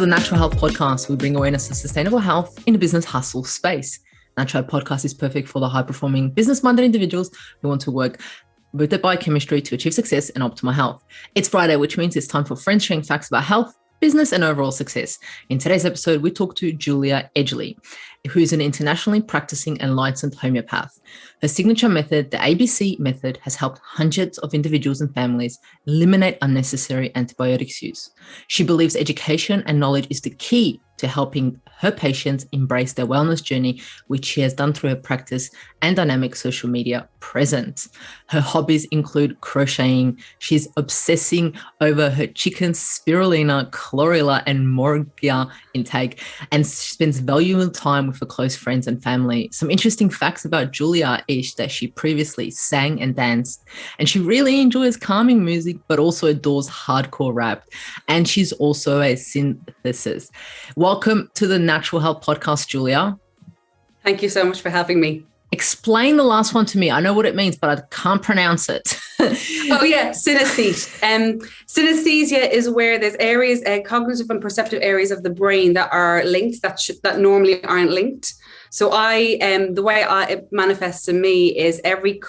the Natural Health Podcast. We bring awareness of sustainable health in a business hustle space. Natural Health Podcast is perfect for the high-performing, business-minded individuals who want to work with their biochemistry to achieve success and optimal health. It's Friday, which means it's time for friends sharing facts about health, business, and overall success. In today's episode, we talk to Julia Edgely, who is an internationally practicing and licensed homeopath. Her signature method, the ABC method, has helped hundreds of individuals and families eliminate unnecessary antibiotics use. She believes education and knowledge is the key to helping her patients embrace their wellness journey, which she has done through her practice and dynamic social media presence. Her hobbies include crocheting. She's obsessing over her chicken spirulina, chlorella, and morgia intake, and spends valuable time with her close friends and family. Some interesting facts about Julia is that she previously sang and danced, and she really enjoys calming music, but also adores hardcore rap. And she's also a synthesist. Welcome to the Natural Health Podcast, Julia. Thank you so much for having me. Explain the last one to me. I know what it means, but I can't pronounce it. Oh yeah, synesthete. Synesthesia is where there's areas, cognitive and perceptive areas of the brain that are linked that normally aren't linked. So the way it manifests in me is every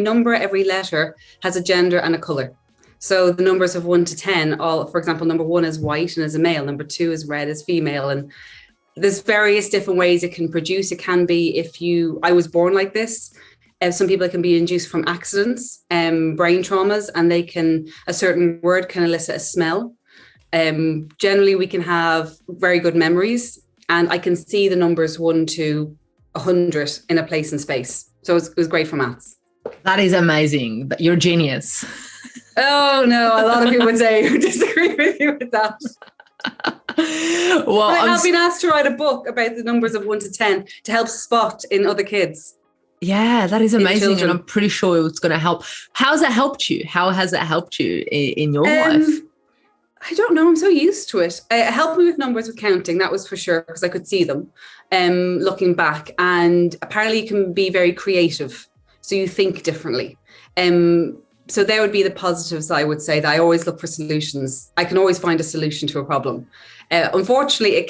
number, every letter has a gender and a color. So the numbers of 1 to 10, for example, number 1 is white and is a male, number 2 is red, is female. And there's various different ways it can produce. It can be I was born like this. Some people, it can be induced from accidents, brain traumas, and a certain word can elicit a smell. Generally, we can have very good memories, and I can see the numbers 1 to 100 in a place and space. So it was great for maths. That is amazing. You're a genius. Oh no, a lot of people would disagree with you with that. Well, I have been asked to write a book about the numbers of 1 to 10 to help spot in other kids. Yeah, that is amazing. And I'm pretty sure it's going to help. How's that helped you? How has that helped you in your life? I don't know. I'm so used to it. It helped me with numbers, with counting. That was for sure, because I could see them looking back. And apparently you can be very creative. So you think differently. So there would be the positives, I would say, that I always look for solutions. I can always find a solution to a problem. Unfortunately,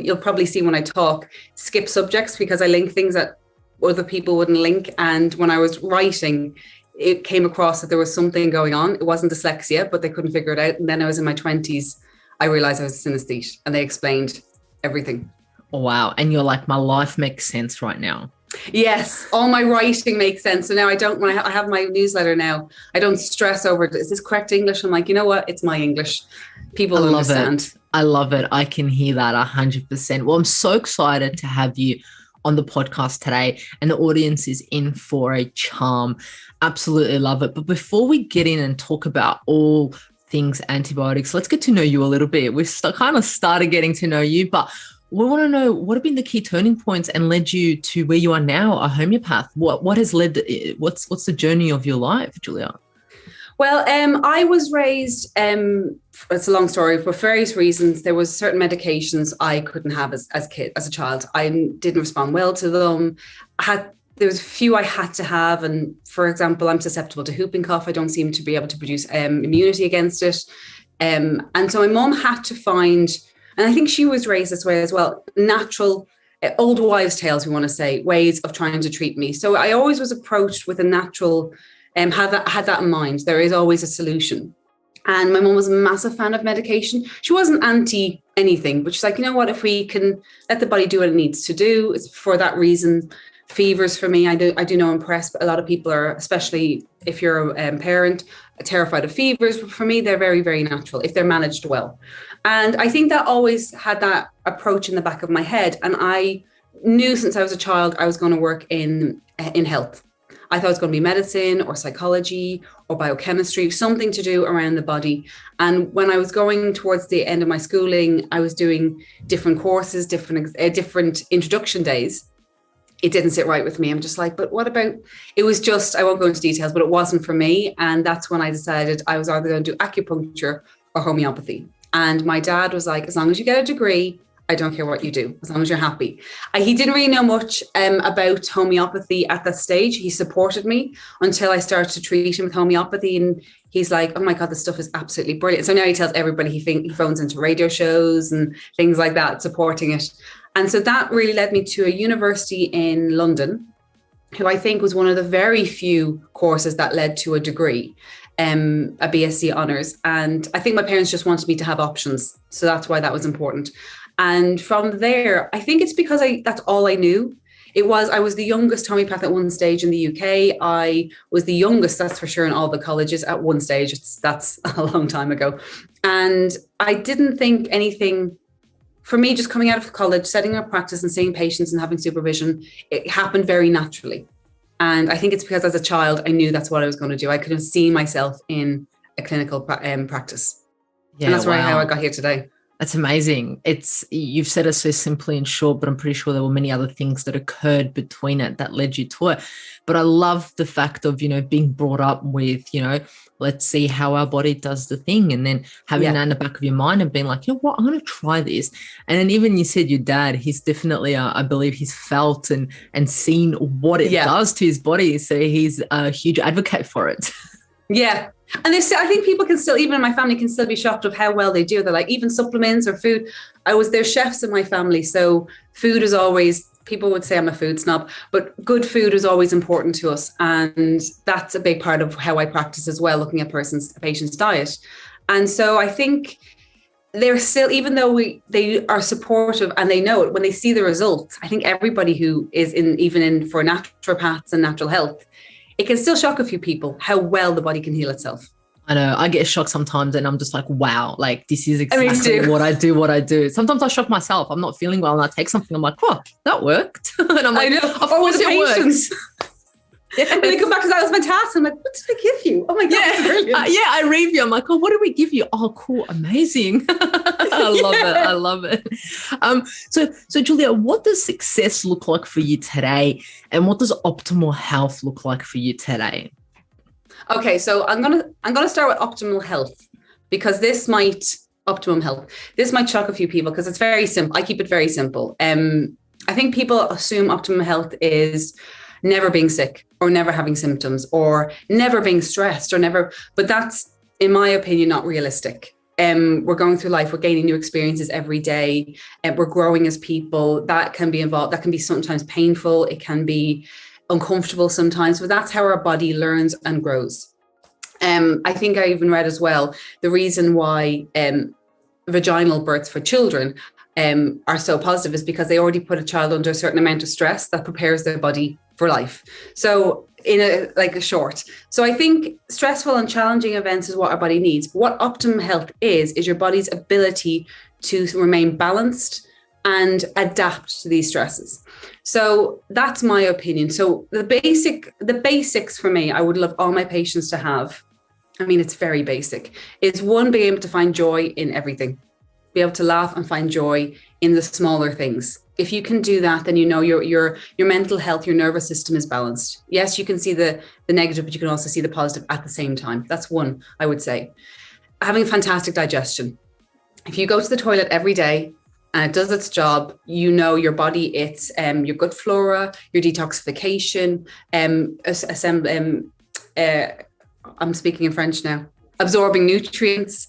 you'll probably see when I talk, skip subjects because I link things that other people wouldn't link. And when I was writing, it came across that there was something going on. It wasn't dyslexia, but they couldn't figure it out. And then I was in my 20s, I realized I was a synesthete, and they explained everything. Oh, wow. And you're like, my life makes sense right now. Yes, all my writing makes sense. So now when I have my newsletter now, I don't stress over, is this correct English? I'm like, you know what? It's my English. People understand. I love it. I can hear that 100%. Well, I'm so excited to have you on the podcast today, and the audience is in for a charm. Absolutely love it. But before we get in and talk about all things antibiotics, let's get to know you a little bit. We've kind of started getting to know you, but we want to know, what have been the key turning points and led you to where you are now, a homeopath? What has led? What's the journey of your life, Julia? Well, I was raised. It's a long story for various reasons. There was certain medications I couldn't have as a child. I didn't respond well to them. There was a few I had to have, and for example, I'm susceptible to whooping cough. I don't seem to be able to produce immunity against it, and so my mom had to find. And I think she was raised this way as well, natural, old wives' tales, we want to say, ways of trying to treat me. So I always was approached with a natural, had that in mind. There is always a solution. And my mom was a massive fan of medication. She wasn't anti anything, but she's like, you know what, if we can let the body do what it needs to do, it's for that reason. Fevers for me, I do know I'm pressed, but a lot of people are, especially if you're a parent, terrified of fevers. But for me, they're very, very natural if they're managed well. And I think that always had that approach in the back of my head. And I knew since I was a child, I was going to work in health. I thought it was going to be medicine or psychology or biochemistry, something to do around the body. And when I was going towards the end of my schooling, I was doing different courses, different introduction days. It didn't sit right with me. I'm just like, but what about, it was just, I won't go into details, but it wasn't for me. And that's when I decided I was either going to do acupuncture or homeopathy. And my dad was like, as long as you get a degree, I don't care what you do, as long as you're happy. He didn't really know much about homeopathy at that stage. He supported me until I started to treat him with homeopathy. And he's like, oh my God, this stuff is absolutely brilliant. So now he tells everybody he phones into radio shows and things like that, supporting it. And so that really led me to a university in London, who I think was one of the very few courses that led to a degree, a BSc honours. And I think my parents just wanted me to have options. So that's why that was important. And from there, I think it's because that's all I knew. I was the youngest homeopath at one stage in the UK. I was the youngest, that's for sure, in all the colleges at one stage. That's a long time ago. And I didn't think anything, for me, just coming out of college, setting up practice and seeing patients and having supervision, it happened very naturally. And I think it's because as a child, I knew that's what I was going to do. I could have seen myself in a clinical practice. Yeah, and that's how I got here today. That's amazing. You've said it so simply and short, but I'm pretty sure there were many other things that occurred between it that led you to it. But I love the fact of, being brought up with, let's see how our body does the thing. And then having that in the back of your mind and being like, you know what, I'm going to try this. And then even you said your dad, he's definitely, I believe he's felt and seen what it does to his body. So he's a huge advocate for it. Yeah. And I think people can still, even in my family, can still be shocked of how well they do. They're like, even supplements or food. There's chefs in my family. So food is always, people would say I'm a food snob, but good food is always important to us. And that's a big part of how I practice as well, looking at a patient's diet. And so I think they're still, even though they are supportive and they know it, when they see the results, I think everybody who is in for naturopaths and natural health, it can still shock a few people how well the body can heal itself. I know. I get shocked sometimes and I'm just like, wow, like this is exactly what I do. Sometimes I shock myself. I'm not feeling well and I take something. I'm like, oh, that worked. And I'm like, of course it works. And they come back to that was my task. I'm like, what did I give you? Oh my God, brilliant. I review. I'm like, oh, what did we give you? Oh, cool. Amazing. I love it. So Julia, what does success look like for you today? And what does optimal health look like for you today? Okay, so I'm gonna start with optimal health, because this might shock a few people because it's very simple. I keep it very simple. I think people assume optimal health is never being sick or never having symptoms or never being stressed but that's, in my opinion, not realistic. We're going through life, we're gaining new experiences every day, and we're growing as people. That can be involved, that can be sometimes painful, it can be uncomfortable sometimes, but that's how our body learns and grows. I think I even read as well, the reason why vaginal births for children are so positive is because they already put a child under a certain amount of stress that prepares their body for life. So a short. So I think stressful and challenging events is what our body needs. But what optimum health is your body's ability to remain balanced and adapt to these stresses. So that's my opinion. So the basics for me, I would love all my patients to have, I mean, it's very basic, is one, being able to find joy in everything. Be able to laugh and find joy in the smaller things. If you can do that, then your mental health, your nervous system is balanced. Yes, you can see the negative, but you can also see the positive at the same time. That's one, I would say. Having fantastic digestion. If you go to the toilet every day and it does its job, your body, it's your gut flora, your detoxification, I'm speaking in French now, absorbing nutrients,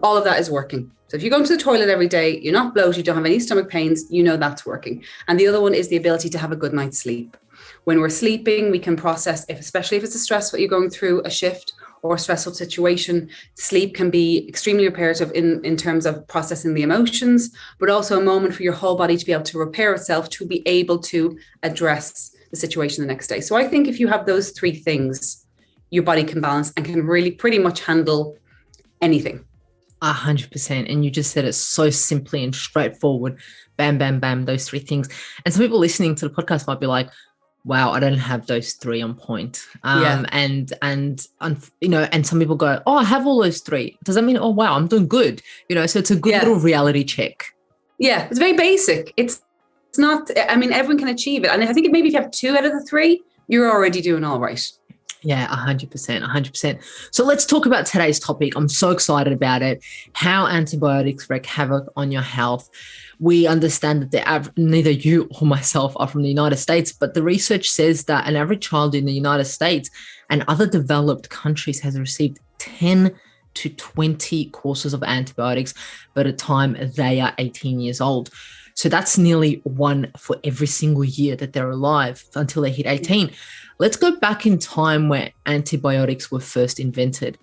all of that is working. So if you go into the toilet every day, you're not bloated, you don't have any stomach pains, that's working. And the other one is the ability to have a good night's sleep. When we're sleeping, we can process, especially if it's a stressful, you're going through a shift or a stressful situation, sleep can be extremely reparative in terms of processing the emotions, but also a moment for your whole body to be able to repair itself, to be able to address the situation the next day. So I think if you have those three things, your body can balance and can really pretty much handle anything. 100%. And you just said it so simply and straightforward. Bam, bam, bam, those three things. And some people listening to the podcast might be like, wow, I don't have those three on point. And some people go, oh, I have all those three. Does that mean, oh, wow, I'm doing good? So it's a good little reality check. Yeah, it's very basic. It's not, everyone can achieve it. And I think maybe if you have two out of the three, you're already doing all right. Yeah, 100%, 100%. So let's talk about today's topic. I'm so excited about it. How antibiotics wreak havoc on your health. We understand that neither you or myself are from the United States, but the research says that an average child in the United States and other developed countries has received 10 to 20 courses of antibiotics by the time they are 18 years old. So that's nearly one for every single year that they're alive until they hit 18. Let's go back in time where antibiotics were first invented.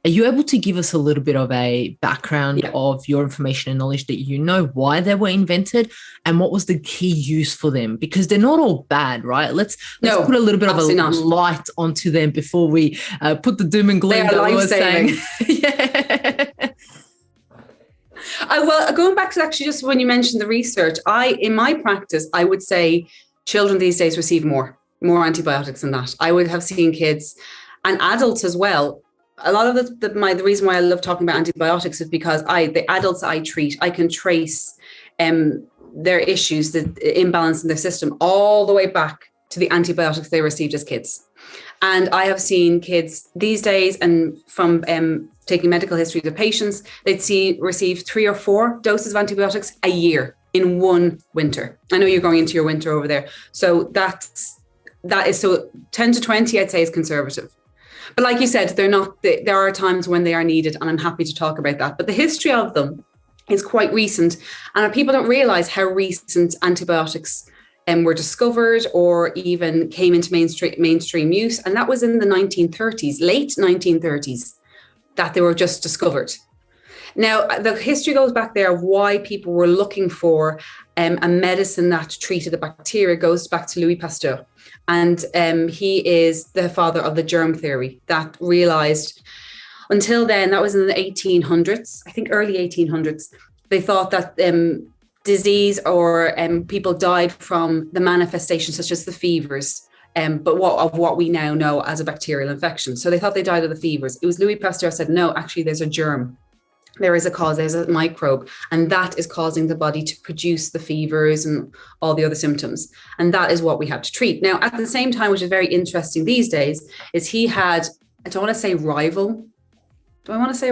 Are you able to give us a little bit of a background of your information and knowledge that you know why they were invented and what was the key use for them? Because they're not all bad, right? Let's put a little bit of a light onto them before we put the doom and gloom. They are life-saving. Yeah. Well, going back to actually just when you mentioned the research, in my practice, I would say children these days receive more antibiotics than that. I would have seen kids and adults as well. A lot of the reason why I love talking about antibiotics is because the adults I treat, I can trace their issues, the imbalance in their system, all the way back to the antibiotics they received as kids. And I have seen kids these days, and from taking medical histories of patients, they'd receive 3 or 4 doses of antibiotics a year in one winter. I know you're going into your winter over there. So that is so 10 to 20, I'd say, is conservative. But like you said, there are times when they are needed, and I'm happy to talk about that. But the history of them is quite recent, and people don't realize how recent antibiotics were discovered or even came into mainstream use. And that was in the 1930s, late 1930s, that they were just discovered. Now, the history goes back there of why people were looking for a medicine that treated the bacteria goes back to Louis Pasteur. And he is the father of the germ theory that realized, until then, that was in the 1800s, I think early 1800s, they thought that disease or people died from the manifestations such as the fevers, but what we now know as a bacterial infection. So they thought they died of the fevers. It was Louis Pasteur said, no, actually there's a germ. There is a cause, there's a microbe, and that is causing the body to produce the fevers and all the other symptoms. And that is what we have to treat. Now, at the same time, which is very interesting these days, is he had, I don't want to say rival. Do I want to say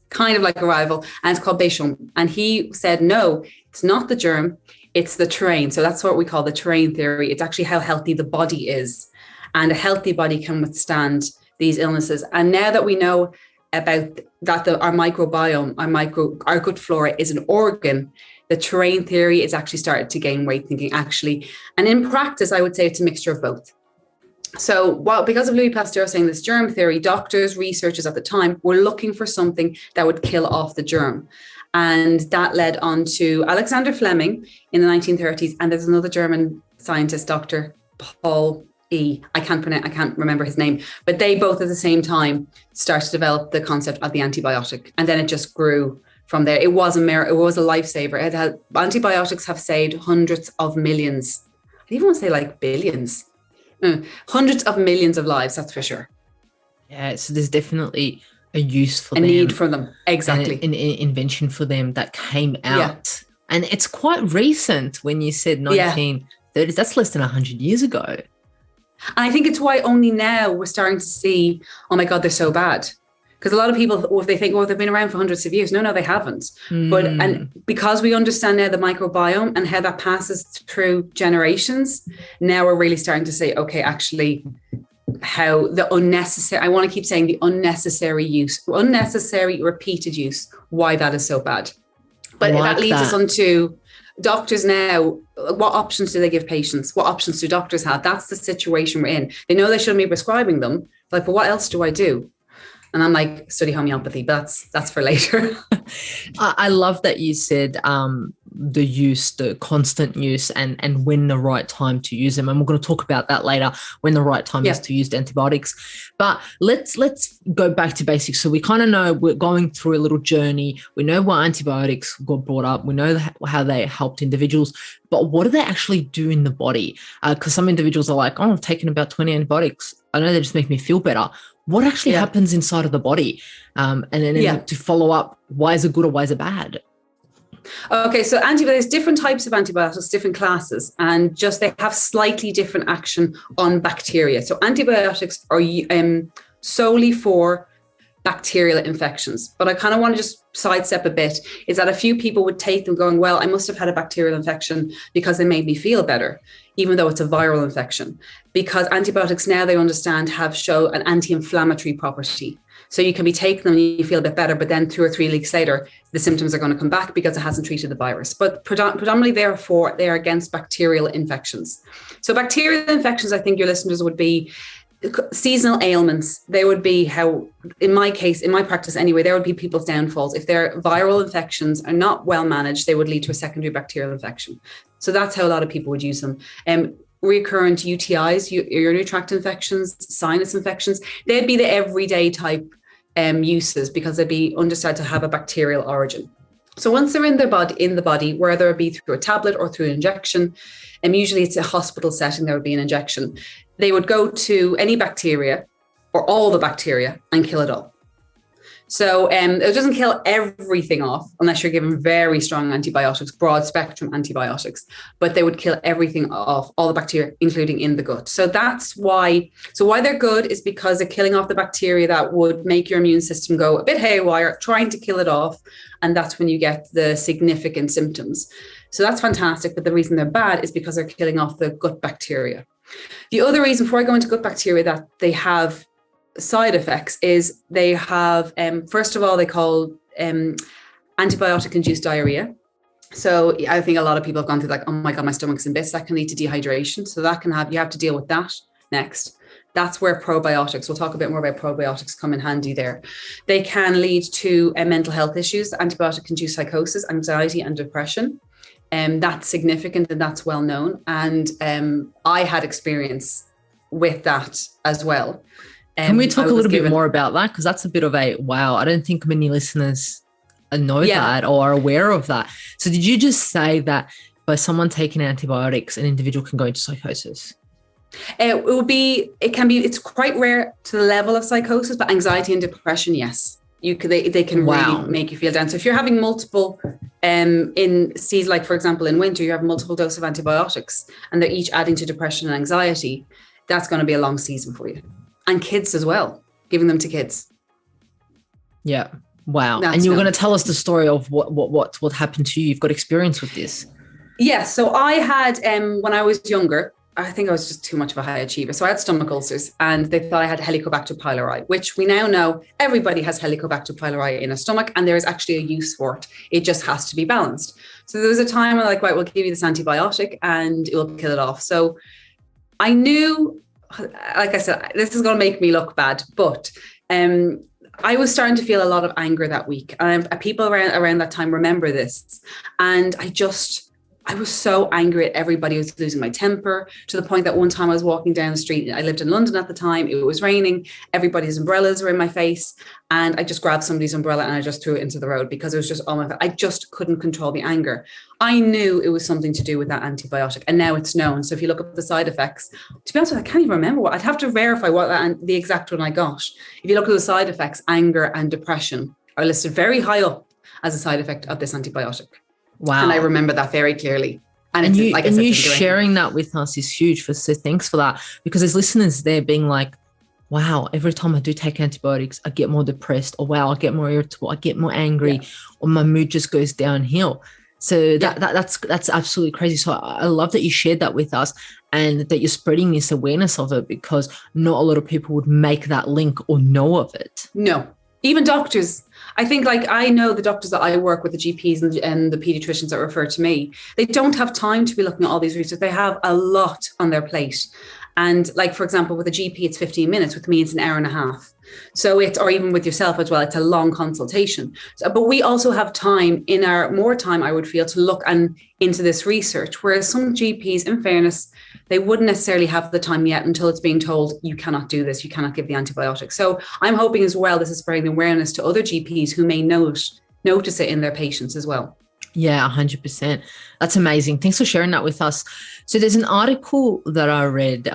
kind of like a rival? And it's called Béchamp. And he said, no, it's not the germ, it's the terrain. So that's what we call the terrain theory. It's actually how healthy the body is. And a healthy body can withstand these illnesses. And now that we know about that our microbiome, our gut flora is an organ, the terrain theory is actually started to gain weight, thinking actually, and in practice, I would say it's a mixture of both. So because of Louis Pasteur saying this germ theory, doctors, researchers at the time were looking for something that would kill off the germ. And that led on to Alexander Fleming in the 1930s. And there's another German scientist, Dr. Paul I can't remember his name, but they both at the same time started to develop the concept of the antibiotic. And then it just grew from there. It was a lifesaver. Antibiotics have saved hundreds of millions. I even want to say like billions. Hundreds of millions of lives, that's for sure. Yeah, so there's definitely a use for them. A need for them, exactly. An invention for them that came out. Yeah. And it's quite recent when you said 1930s. That's less than 100 years ago. And I think it's why only now we're starting to see, oh my God, they're so bad. Because a lot of people, if they think, they've been around for hundreds of years. No, they haven't. And because we understand now the microbiome and how that passes through generations, now we're really starting to say, okay, actually, how the unnecessary, I want to keep saying the unnecessary repeated use, why that is so bad. But that leads us on to doctors now. What options do they give patients? What options do doctors have? That's the situation we're in. They know they shouldn't be prescribing them. Like, but what else do I do? And I'm like, study homeopathy, but that's for later. I love that you said the constant use and when the right time to use them. And we're going to talk about that later, when the right time is to use antibiotics. But let's go back to basics. So we kind of know we're going through a little journey. We know why antibiotics got brought up. We know how they helped individuals. But what do they actually do in the body? Because some individuals are like, I've taken about 20 antibiotics. I know they just make me feel better. What actually happens inside of the body? And then to follow up, why is it good or why is it bad? Okay, so antibiotics, different types of antibiotics, different classes, and just they have slightly different action on bacteria. So antibiotics are solely for bacterial infections. But I kind of want to just sidestep a bit, is that a few people would take them going, well, I must have had a bacterial infection because they made me feel better, even though it's a viral infection. Because antibiotics now, they understand, have show an anti-inflammatory property. So you can be taking them and you feel a bit better, but then 2 or 3 weeks later, the symptoms are going to come back because it hasn't treated the virus. But predominantly, therefore, they are against bacterial infections. So bacterial infections, I think your listeners would be seasonal ailments. They would be how, in my case, in my practice anyway, there would be people's downfalls. If their viral infections are not well managed, they would lead to a secondary bacterial infection. So that's how a lot of people would use them. Recurrent UTIs, urinary tract infections, sinus infections, they'd be the everyday type uses because they'd be understood to have a bacterial origin. So once they're in the body, whether it be through a tablet or through an injection, and usually it's a hospital setting, there would be an injection. They would go to any bacteria or all the bacteria and kill it all. So it doesn't kill everything off unless you're given very strong antibiotics, broad spectrum antibiotics, but they would kill everything off, all the bacteria, including in the gut. So that's why they're good is because they're killing off the bacteria that would make your immune system go a bit haywire, trying to kill it off. And that's when you get the significant symptoms. So that's fantastic. But the reason they're bad is because they're killing off the gut bacteria. The other reason, before I go into gut bacteria, that they have side effects is they have, first of all, they call antibiotic-induced diarrhea. So I think a lot of people have gone through like, oh my God, my stomach's in bits. That can lead to dehydration. So that you have to deal with that next. That's where probiotics, we'll talk a bit more about probiotics, come in handy there. They can lead to mental health issues, antibiotic-induced psychosis, anxiety, and depression. That's significant and that's well known. And I had experience with that as well. Can we talk a little bit more about that? Because that's a bit of a wow. I don't think many listeners know that or are aware of that. So did you just say that by someone taking antibiotics, an individual can go into psychosis? It's quite rare to the level of psychosis, but anxiety and depression, yes. They can really make you feel down. So if you're having multiple in seasons, like for example in winter, you have multiple doses of antibiotics and they're each adding to depression and anxiety, that's going to be a long season for you. And kids as well, giving them to kids. Yeah. Wow. And you were going to tell us the story of what happened to you. You've got experience with this. Yeah. So I had, when I was younger, I think I was just too much of a high achiever. So I had stomach ulcers and they thought I had Helicobacter pylori, which we now know everybody has Helicobacter pylori in a stomach and there is actually a use for it. It just has to be balanced. So there was a time where like, right, we'll give you this antibiotic and it will kill it off. So I knew, like I said, this is going to make me look bad, but I was starting to feel a lot of anger that week. People around that time remember this. And I was so angry at everybody. I was losing my temper to the point that one time I was walking down the street. I lived in London at the time. It was raining. Everybody's umbrellas were in my face. And I just grabbed somebody's umbrella and I just threw it into the road because it was just, I just couldn't control the anger. I knew it was something to do with that antibiotic. And now it's known. So if you look up the side effects, to be honest, I can't even remember I'd have to verify the exact one I got. If you look at the side effects, anger and depression are listed very high up as a side effect of this antibiotic. Wow. And I remember that very clearly. And you sharing that with us is huge. So thanks for that. Because there's listeners there being like, wow, every time I do take antibiotics, I get more depressed, or wow, I get more irritable, I get more angry, or my mood just goes downhill. So that's absolutely crazy. So I love that you shared that with us and that you're spreading this awareness of it, because not a lot of people would make that link or know of it. No, even doctors. I think I know the doctors that I work with, the GPs and the pediatricians that refer to me, they don't have time to be looking at all these research. They have a lot on their plate. And for example, with a GP, it's 15 minutes. With me, it's an hour and a half. So or even with yourself as well, it's a long consultation. But we also have time more time, I would feel, to look into this research. Whereas some GPs, in fairness, they wouldn't necessarily have the time yet until it's being told, you cannot do this, you cannot give the antibiotic. So I'm hoping as well, this is spreading awareness to other GPs who may notice it in their patients as well. Yeah, 100%. That's amazing. Thanks for sharing that with us. So there's an article that I read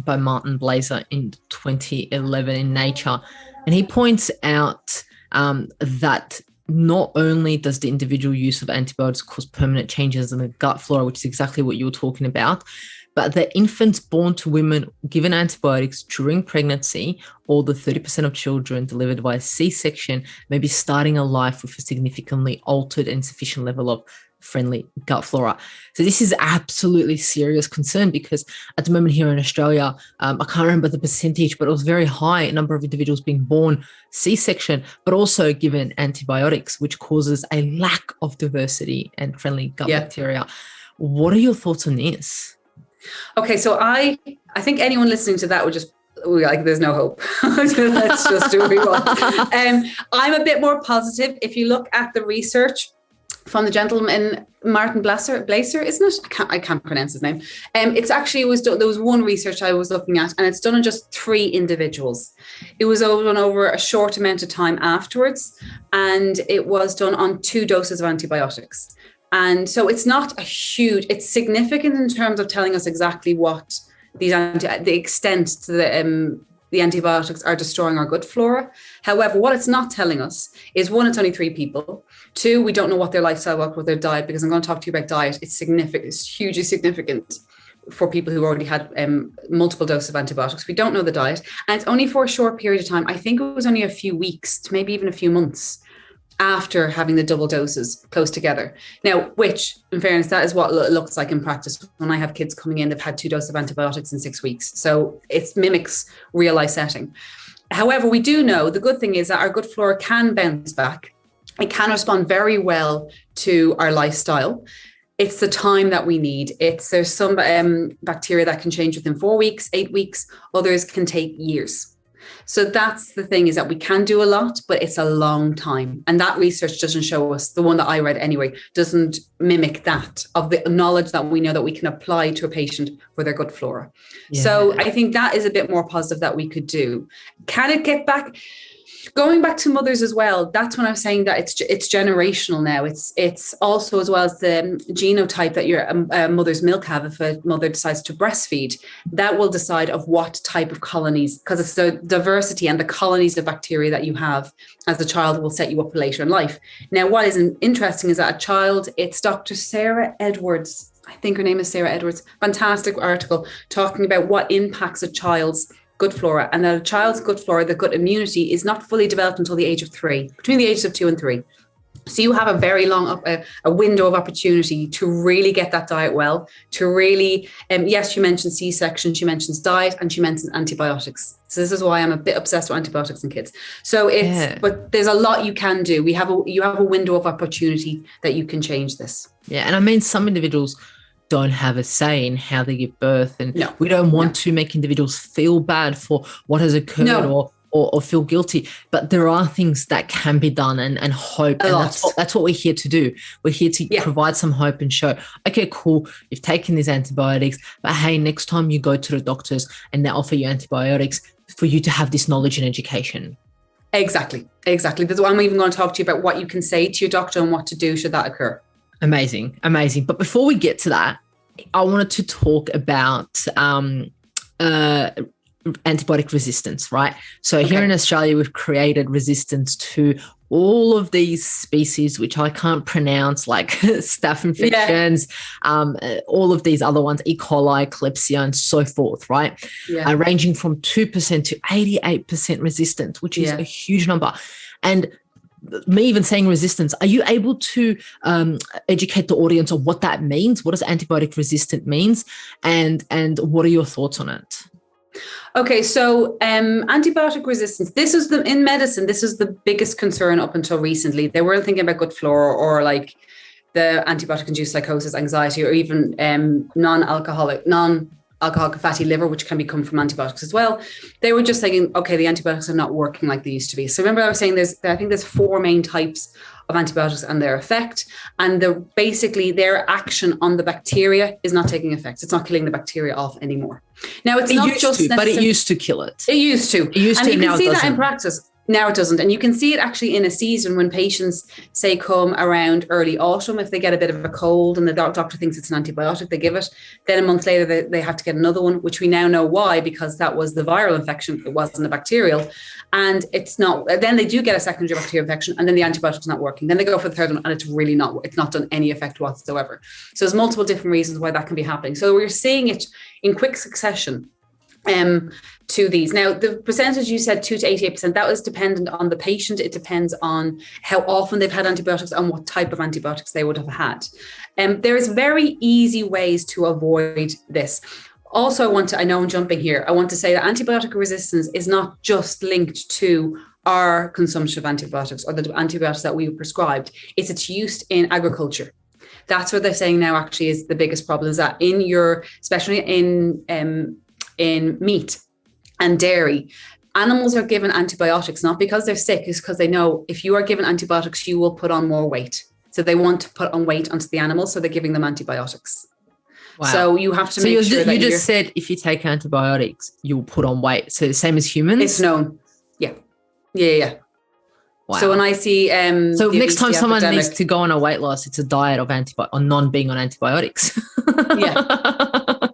by Martin Blazer in 2011 in Nature, and he points out that not only does the individual use of antibiotics cause permanent changes in the gut flora, which is exactly what you were talking about, but the infants born to women given antibiotics during pregnancy, or the 30% of children delivered by C-section, may be starting a life with a significantly altered and insufficient level of friendly gut flora. So this is absolutely serious concern, because at the moment here in Australia, I can't remember the percentage, but it was very high number of individuals being born C-section, but also given antibiotics, which causes a lack of diversity and friendly gut bacteria. What are your thoughts on this? Okay, so I think anyone listening to that would just like, there's no hope. Let's just do what we want. I'm a bit more positive. If you look at the research from the gentleman Martin Blaser, isn't it? I can't pronounce his name. It's actually, there was one research I was looking at, and it's done on just 3 individuals. It was done over a short amount of time afterwards, and it was done on 2 doses of antibiotics. And so it's not a huge, it's significant in terms of telling us exactly what the extent to the antibiotics are destroying our gut flora. However, what it's not telling us is, 1, it's only 3 people. 2, we don't know what their lifestyle was with their diet, because I'm going to talk to you about diet. It's significant, it's hugely significant for people who already had multiple doses of antibiotics. We don't know the diet, and it's only for a short period of time. I think it was only a few weeks to maybe even a few months after having the double doses close together. Now, which, in fairness, that is what it looks like in practice. When I have kids coming in, they've had 2 doses of antibiotics in 6 weeks. So it mimics real life setting. However, we do know the good thing is that our gut flora can bounce back. It can respond very well to our lifestyle. It's the time that we need. There's some bacteria that can change within 4 weeks, 8 weeks. Others can take years. So that's the thing, is that we can do a lot, but it's a long time. And that research doesn't show us, the one that I read anyway, doesn't mimic that of the knowledge that we know that we can apply to a patient for their gut flora. Yeah. So I think that is a bit more positive that we could do. Can it get back? Going back to mothers as well, that's when I was saying that it's generational now. It's also, as well as the genotype that your mother's milk have. If a mother decides to breastfeed, that will decide of what type of colonies, because it's the diversity and the colonies of bacteria that you have as a child will set you up later in life. Now, what is interesting is that a child, it's Dr. Sarah Edwards, I think her name is Sarah Edwards, fantastic article talking about what impacts a child's gut flora, and that a child's gut flora, the gut immunity, is not fully developed until the age of 3, between the ages of 2 and 3. So you have a very long a window of opportunity to really get that diet well, to really, yes, she mentions C-section, she mentions diet, and she mentions antibiotics. So this is why I'm a bit obsessed with antibiotics in kids. So but there's a lot you can do. You have a window of opportunity that you can change this. Yeah, and I mean, some individuals don't have a say in how they give birth, and we don't want to make individuals feel bad for what has occurred or feel guilty, but there are things that can be done and hope, and that's what we're here to do. We're here to provide some hope and show, okay, cool, you've taken these antibiotics, but hey, next time you go to the doctors and they offer you antibiotics, for you to have this knowledge and education. Exactly. That's why I'm even going to talk to you about what you can say to your doctor and what to do should that occur. Amazing. But before we get to that, I wanted to talk about antibiotic resistance, right? So here in Australia, we've created resistance to all of these species, which I can't pronounce, like staph infections, all of these other ones, E. coli, Klebsiella, and so forth, right? Ranging from 2% to 88% resistance, which is a huge number. And me even saying resistance, are you able to educate the audience on what that means? What does antibiotic resistant means? And what are your thoughts on it? Okay, so antibiotic resistance, in medicine, this is the biggest concern up until recently. They weren't thinking about gut flora or like the antibiotic-induced psychosis, anxiety, or even non-alcoholic fatty liver, which can become from antibiotics as well. They were just saying, okay, the antibiotics are not working like they used to be. So remember I was saying I think there's 4 main types of antibiotics and their effect. And basically their action on the bacteria is not taking effect. It's not killing the bacteria off anymore. Now, it's not just... But it used to kill it. It used to. And you can see that in practice. Now it doesn't. And you can see it actually in a season when patients, say, come around early autumn, if they get a bit of a cold and the doctor thinks it's an antibiotic, they give it. Then a month later, they have to get another one, which we now know why, because that was the viral infection. It wasn't a bacterial. And it's not, then they do get a secondary bacterial infection, and then the antibiotic's not working. Then they go for the third one, and it's not done any effect whatsoever. So there's multiple different reasons why that can be happening. So we're seeing it in quick succession. To these. Now, the percentage you said 2 to 88%, that was dependent on the patient. It depends on how often they've had antibiotics and what type of antibiotics they would have had. There's very easy ways to avoid this. Also, I know I'm jumping here. I want to say that antibiotic resistance is not just linked to our consumption of antibiotics or the antibiotics that we prescribed. It's its use in agriculture. That's what they're saying now actually is the biggest problem, is that especially in meat and dairy, animals are given antibiotics not because they're sick, it's because they know if you are given antibiotics, you will put on more weight. So they want to put on weight onto the animal, so they're giving them antibiotics. Wow. So you have to make sure that you just said if you take antibiotics, you'll put on weight. So the same as humans? It's known. Yeah. Wow. So when I see so next time someone needs to go on a weight loss, it's a diet of non-being on antibiotics.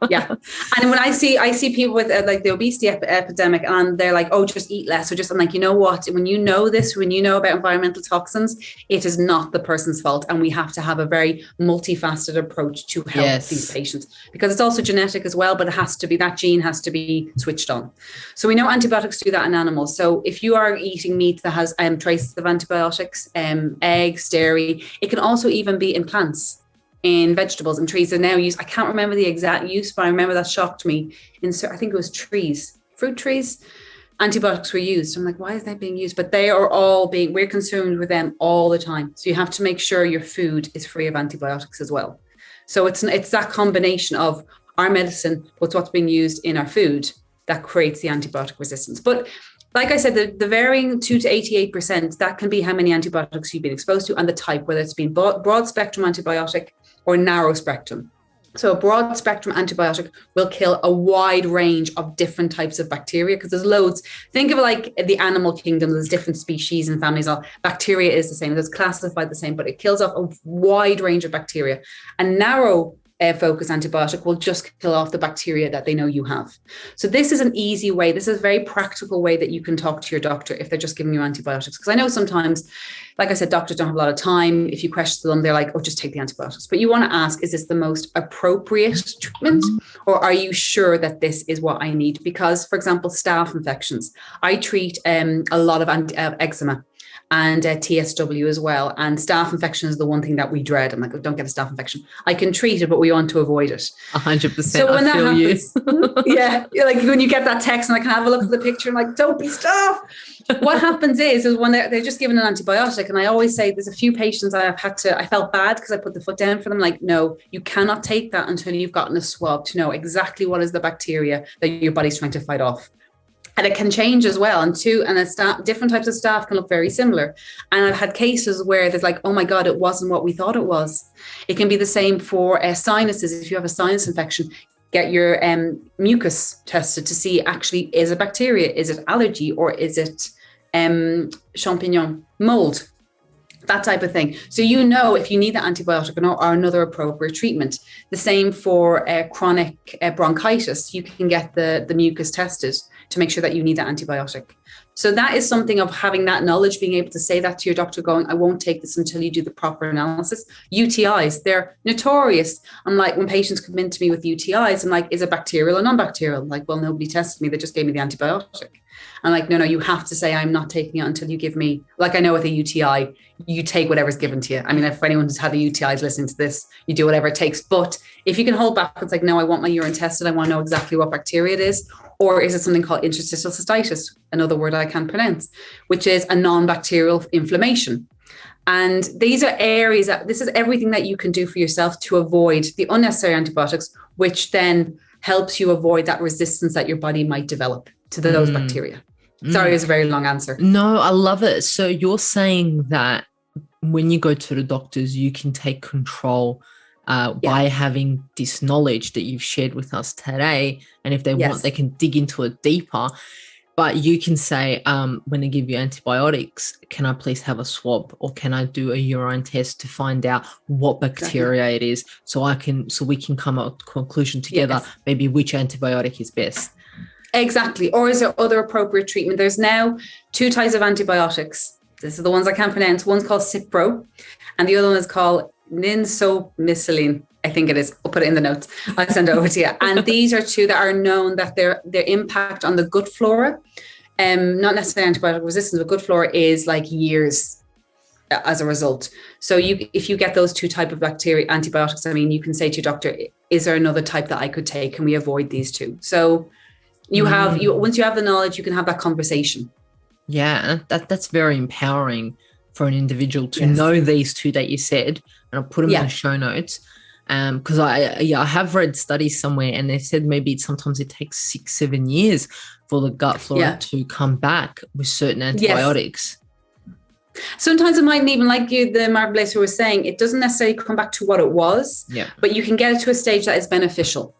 Yeah. And when I see people with like the obesity epidemic, and they're like, oh, just eat less, or just, I'm like, you know what, when you know about environmental toxins, it is not the person's fault, and we have to have a very multifaceted approach to help these patients, because it's also genetic as well, but it has to be, that gene has to be switched on. So we know antibiotics do that in animals. So if you are eating meat that has traces of antibiotics, eggs, dairy, it can also even be in plants, in vegetables and trees are now used. I can't remember the exact use, but I remember that shocked me. I think it was fruit trees, antibiotics were used. I'm like, why is that being used? But they are we're consumed with them all the time. So you have to make sure your food is free of antibiotics as well. So it's that combination of our medicine plus what's being used in our food that creates the antibiotic resistance. But like I said, the varying 2 to 88%, that can be how many antibiotics you've been exposed to and the type, whether it's been broad spectrum antibiotic or narrow spectrum. So a broad spectrum antibiotic will kill a wide range of different types of bacteria, because there's loads. Think of it like the animal kingdom. There's different species and families. Bacteria is the same. It's classified the same, but it kills off a wide range of bacteria. A narrow focus antibiotic will just kill off the bacteria that they know you have. So this is an easy way. This is a very practical way that you can talk to your doctor if they're just giving you antibiotics. Because I know sometimes, like I said, doctors don't have a lot of time. If you question them, they're like, oh, just take the antibiotics. But you want to ask, is this the most appropriate treatment? Or are you sure that this is what I need? Because, for example, staph infections. I treat a lot of eczema and TSW as well. And staph infection is the one thing that we dread. I'm like, oh, don't get a staph infection. I can treat it, but we want to avoid it. 100%. So when that happens, like when you get that text and I can have a look at the picture, I'm like, don't be staph. What happens is when they're just given an antibiotic, and I always say there's a few patients I felt bad because I put the foot down for them. Like, no, you cannot take that until you've gotten a swab to know exactly what is the bacteria that your body's trying to fight off. And it can change as well. And different types of staph can look very similar. And I've had cases where there's like, oh my God, it wasn't what we thought it was. It can be the same for sinuses. If you have a sinus infection, get your mucus tested to see actually, is it bacteria? Is it allergy? Or is it champignon, mold? That type of thing. So you know if you need the antibiotic or another appropriate treatment. The same for chronic bronchitis. You can get the mucus tested to make sure that you need that antibiotic. So that is something of having that knowledge, being able to say that to your doctor, going, I won't take this until you do the proper analysis. UTIs, they're notorious. I'm like, when patients come in to me with UTIs, I'm like, is it bacterial or non-bacterial? I'm like, well, nobody tested me. They just gave me the antibiotic. I'm like, no, you have to say, I'm not taking it until you give me, like I know with a UTI, you take whatever's given to you. I mean, if anyone who's had a UTI is listening to this, you do whatever it takes. But if you can hold back, it's like, no, I want my urine tested. I want to know exactly what bacteria it is. Or is it something called interstitial cystitis, another word I can't pronounce, which is a non-bacterial inflammation. And these are areas this is everything that you can do for yourself to avoid the unnecessary antibiotics, which then helps you avoid that resistance that your body might develop to those bacteria. Sorry, it's a very long answer. No, I love it. So you're saying that when you go to the doctors, you can take control by having this knowledge that you've shared with us today. And if they want, they can dig into it deeper. But you can say, when they give you antibiotics, can I please have a swab, or can I do a urine test to find out what bacteria it is, so we can come up with a conclusion together, maybe which antibiotic is best. Exactly. Or is there other appropriate treatment? There's now 2 types of antibiotics. This is the ones I can't pronounce. One's called Cipro, and the other one is called ninsomycilline. I think it is. I'll put it in the notes. I'll send it over to you. And these are 2 that are known that their impact on the gut flora, not necessarily antibiotic resistance, but gut flora is like years as a result. So if you get those 2 type of bacteria antibiotics, I mean, you can say to your doctor, is there another type that I could take? Can we avoid these 2? So once you have the knowledge, you can have that conversation. Yeah, that's very empowering for an individual to know these 2 that you said, and I'll put them in the show notes. Because I have read studies somewhere, and they said maybe sometimes it takes 6-7 years for the gut flora to come back with certain antibiotics. Sometimes it mightn't even, like the Marble who was saying, it doesn't necessarily come back to what it was, but you can get it to a stage that is beneficial.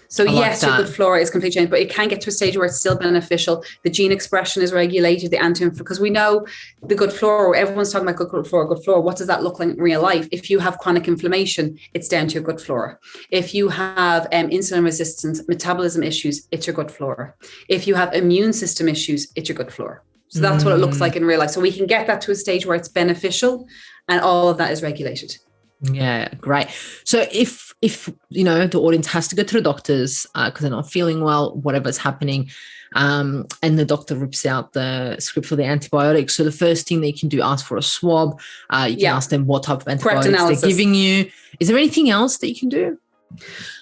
So yes, your gut flora is completely changed, but it can get to a stage where it's still beneficial. The gene expression is regulated, because we know the gut flora, everyone's talking about gut flora. What does that look like in real life? If you have chronic inflammation, it's down to your gut flora. If you have insulin resistance, metabolism issues, it's your gut flora. If you have immune system issues, it's your gut flora. So that's what it looks like in real life. So we can get that to a stage where it's beneficial and all of that is regulated. Yeah, great. So if the audience has to go to the doctors because they're not feeling well, whatever's happening, and the doctor rips out the script for the antibiotics, so the first thing they can do, ask for a swab. You can ask them what type of antibiotics they're giving you. Is there anything else that you can do?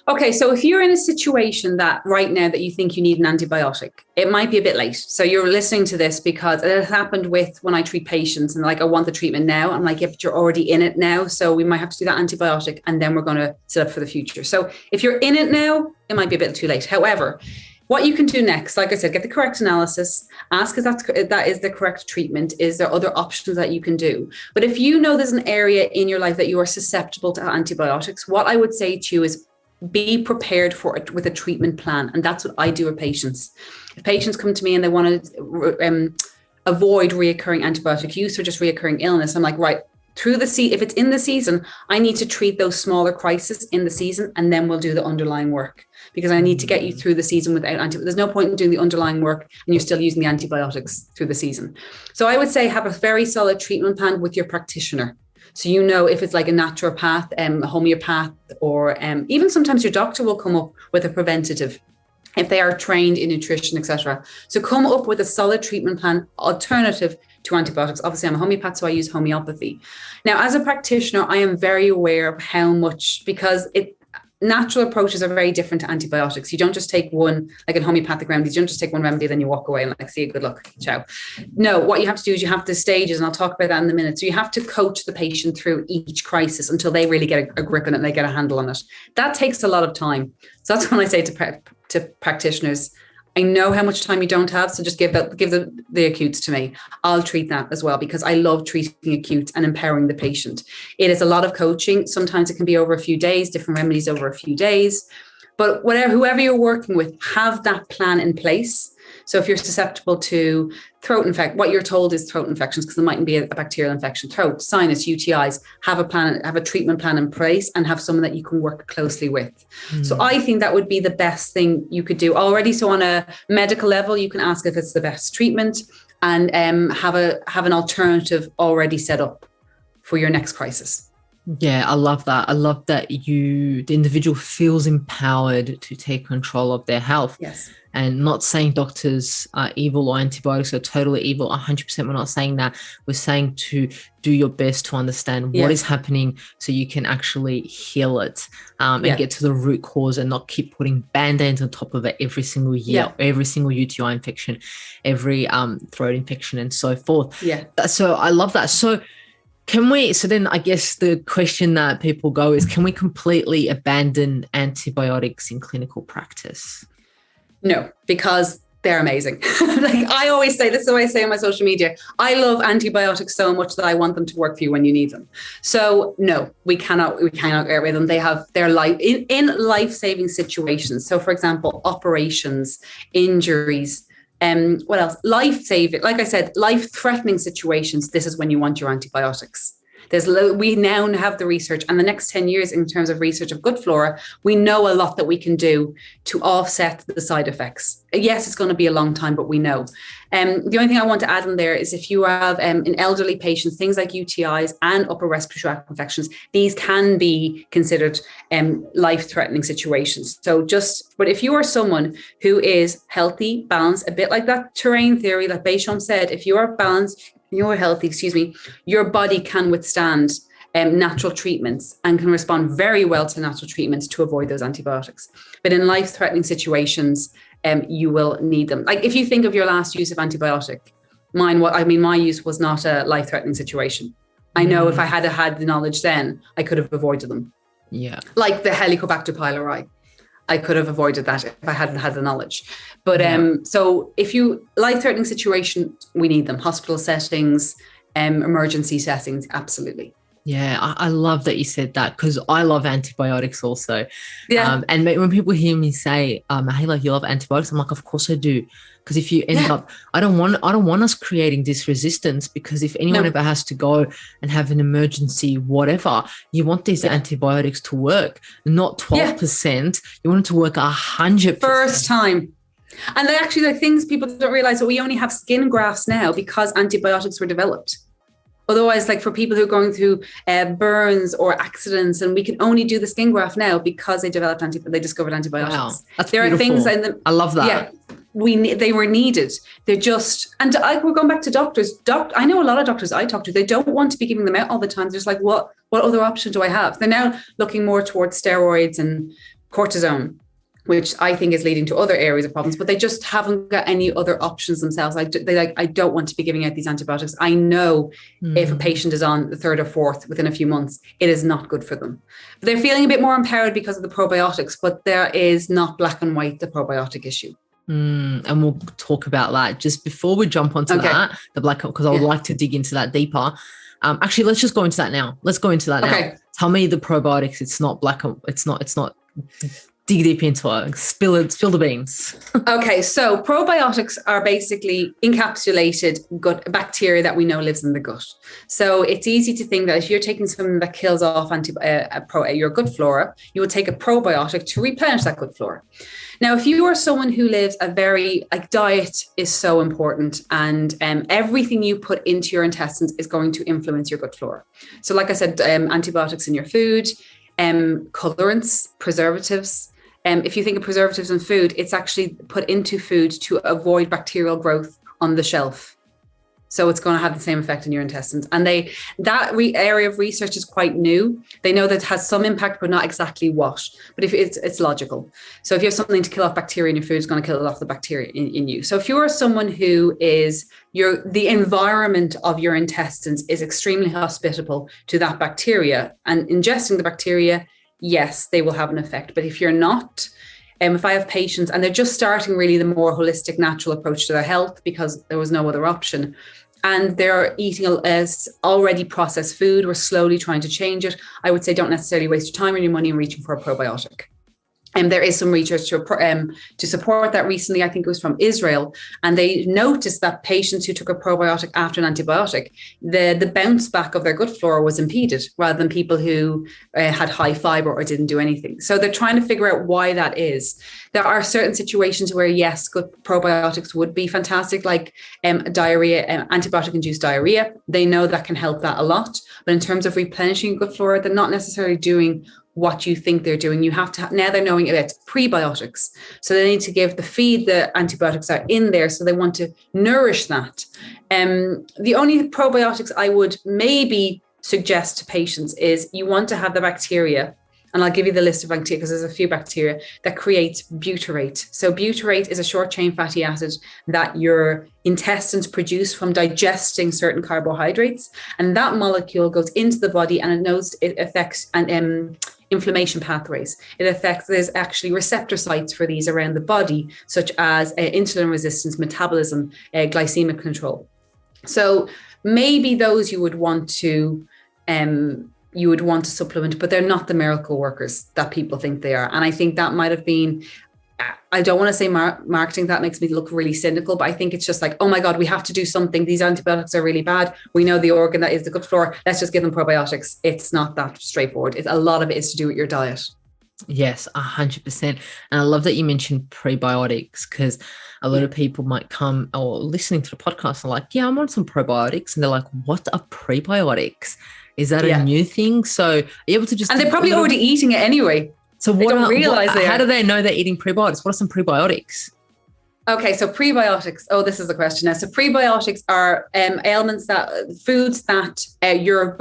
Okay, so if you're in a situation that right now that you think you need an antibiotic, it might be a bit late. So you're listening to this because it happened with when I treat patients and like, I want the treatment now. I'm like, yeah, but you're already in it now. So we might have to do that antibiotic and then we're going to set up for the future. So if you're in it now, it might be a bit too late. However, what you can do next, like I said, get the correct analysis, ask if that is the correct treatment. Is there other options that you can do? But if you know there's an area in your life that you are susceptible to antibiotics, what I would say to you is be prepared for it with a treatment plan. And that's what I do with patients. If patients come to me and they want to avoid reoccurring antibiotic use or just reoccurring illness, I'm like, right, if it's in the season, I need to treat those smaller crises in the season, and then we'll do the underlying work, because I need to get you through the season without antibiotics. There's no point in doing the underlying work and you're still using the antibiotics through the season. So I would say have a very solid treatment plan with your practitioner. So if it's like a naturopath, a homeopath, or even sometimes your doctor will come up with a preventative if they are trained in nutrition, etc. So come up with a solid treatment plan alternative to antibiotics. Obviously, I'm a homeopath, so I use homeopathy. Now, as a practitioner, I am very aware of how much, because natural approaches are very different to antibiotics. You don't just take one, like in homeopathic remedies, you don't just take one remedy, then you walk away and like, see you, good luck, ciao. No, what you have to do is you have the stages, and I'll talk about that in a minute. So you have to coach the patient through each crisis until they really get a grip on it and they get a handle on it. That takes a lot of time. So that's when I say to practitioners, I know how much time you don't have, so just give the acutes to me. I'll treat that as well, because I love treating acute and empowering the patient. It is a lot of coaching. Sometimes it can be over a few days, different remedies over a few days. But whoever you're working with, have that plan in place. So if you're susceptible to throat infection, what you're told is throat infections, because there mightn't be a bacterial infection, throat, sinus, UTIs, have a treatment plan in place and have someone that you can work closely with. So I think that would be the best thing you could do already. So on a medical level, you can ask if it's the best treatment and have an alternative already set up for your next crisis. Yeah, I love that. I love that the individual feels empowered to take control of their health. Yes. And not saying doctors are evil or antibiotics are totally evil. 100%, we're not saying that. We're saying to do your best to understand what is happening so you can actually heal it and get to the root cause, and not keep putting Band-Aids on top of it every single year, every single UTI infection, every throat infection and so forth. Yeah. So I love that. So then I guess the question that people go is, can we completely abandon antibiotics in clinical practice? No, because they're amazing. Like I always say, this is what I say on my social media, I love antibiotics so much that I want them to work for you when you need them. So no, we cannot get rid of them. They have their life in life-saving situations. So for example, operations, injuries, What else? Life-saving, like I said, life-threatening situations. This is when you want your antibiotics. We now have the research, and the next 10 years in terms of research of gut flora, we know a lot that we can do to offset the side effects. Yes, it's going to be a long time, but we know. The only thing I want to add in there is if you have in elderly patients, things like UTIs and upper respiratory tract infections, these can be considered life-threatening situations. But if you are someone who is healthy, balanced, a bit like that terrain theory, like Béchamp said, if you are balanced, you're healthy, your body can withstand natural treatments and can respond very well to natural treatments to avoid those antibiotics. But in life-threatening situations, you will need them. Like if you think of your last use of antibiotic, my use was not a life-threatening situation. I know if I had had the knowledge then, I could have avoided them. Yeah. Like the Helicobacter pylori. I could have avoided that if I hadn't had the knowledge. But so if life-threatening situation, we need them. Hospital settings, emergency settings, absolutely. Yeah, I love that you said that because I love antibiotics also. Yeah. And when people hear me say, hey, like you love antibiotics, I'm like, of course I do. Because if you end up, I don't want us creating this resistance, because if anyone ever has to go and have an emergency, whatever, you want these antibiotics to work, not 12%. You want it to work 100%. First time. And the things people don't realize that we only have skin grafts now because antibiotics were developed. Otherwise, like for people who are going through burns or accidents, and we can only do the skin graft now because they discovered antibiotics. Wow, that's there beautiful. Are things I love that. Yeah, they were needed. They're just, and we're going back to doctors. I know a lot of doctors I talk to, they don't want to be giving them out all the time. They're just like, what other option do I have? They're now looking more towards steroids and cortisone, which I think is leading to other areas of problems, but they just haven't got any other options themselves. I don't want to be giving out these antibiotics. I know if a patient is on the third or fourth within a few months, it is not good for them. But they're feeling a bit more empowered because of the probiotics, but there is not black and white, the probiotic issue. And we'll talk about that just before we jump onto that, because I would like to dig into that deeper. Actually, let's just go into that now. Now. Tell me the probiotics. It's not black. It's not. Dig deep into it. Spill the beans. Okay, so probiotics are basically encapsulated gut bacteria that we know lives in the gut. So it's easy to think that if you're taking something that kills off your gut flora, you will take a probiotic to replenish that gut flora. Now, if you are someone who lives diet is so important, and everything you put into your intestines is going to influence your gut flora. So like I said, antibiotics in your food, colorants, preservatives. If you think of preservatives in food, it's actually put into food to avoid bacterial growth on the shelf. So it's going to have the same effect in your intestines. And area of research is quite new. They know that it has some impact, but not exactly what. But if it's logical. So if you have something to kill off bacteria in your food, it's going to kill off the bacteria in you. So if you are someone who is the environment of your intestines is extremely hospitable to that bacteria, and ingesting the bacteria, yes, they will have an effect. But if you're not, if I have patients and they're just starting really the more holistic, natural approach to their health because there was no other option, and they're eating already processed food, we're slowly trying to change it, I would say don't necessarily waste your time or your money in reaching for a probiotic. And there is some research to support that recently. I think it was from Israel. And they noticed that patients who took a probiotic after an antibiotic, the bounce back of their gut flora was impeded rather than people who had high fiber or didn't do anything. So they're trying to figure out why that is. There are certain situations where, yes, good probiotics would be fantastic, like diarrhea, antibiotic-induced diarrhea. They know that can help that a lot. But in terms of replenishing gut flora, they're not necessarily doing what you think they're doing. You have to, now they're knowing about prebiotics. So they need to give the feed, the antibiotics are in there. So they want to nourish that. The only probiotics I would maybe suggest to patients is you want to have the bacteria, and I'll give you the list of bacteria because there's a few bacteria that creates butyrate. So butyrate is a short chain fatty acid that your intestines produce from digesting certain carbohydrates. And that molecule goes into the body and it affects inflammation pathways. There's actually receptor sites for these around the body, such as insulin resistance, metabolism, glycemic control. So maybe those you would want to supplement, but they're not the miracle workers that people think they are. And I think that might have been I don't want to say marketing, that makes me look really cynical, but I think it's just like, oh my God, we have to do something. These antibiotics are really bad. We know the organ that is the gut flora. Let's just give them probiotics. It's not that straightforward. A lot of it is to do with your diet. Yes, 100%. And I love that you mentioned prebiotics, because a lot of people might come or listening to the podcast are like, yeah, I'm on some probiotics. And they're like, what are prebiotics? Is that a new thing? So are you able to just... And they're probably already eating it anyway. So how do they know they're eating prebiotics? What are some prebiotics? Okay, so prebiotics. Oh, this is the question now. So prebiotics are foods that your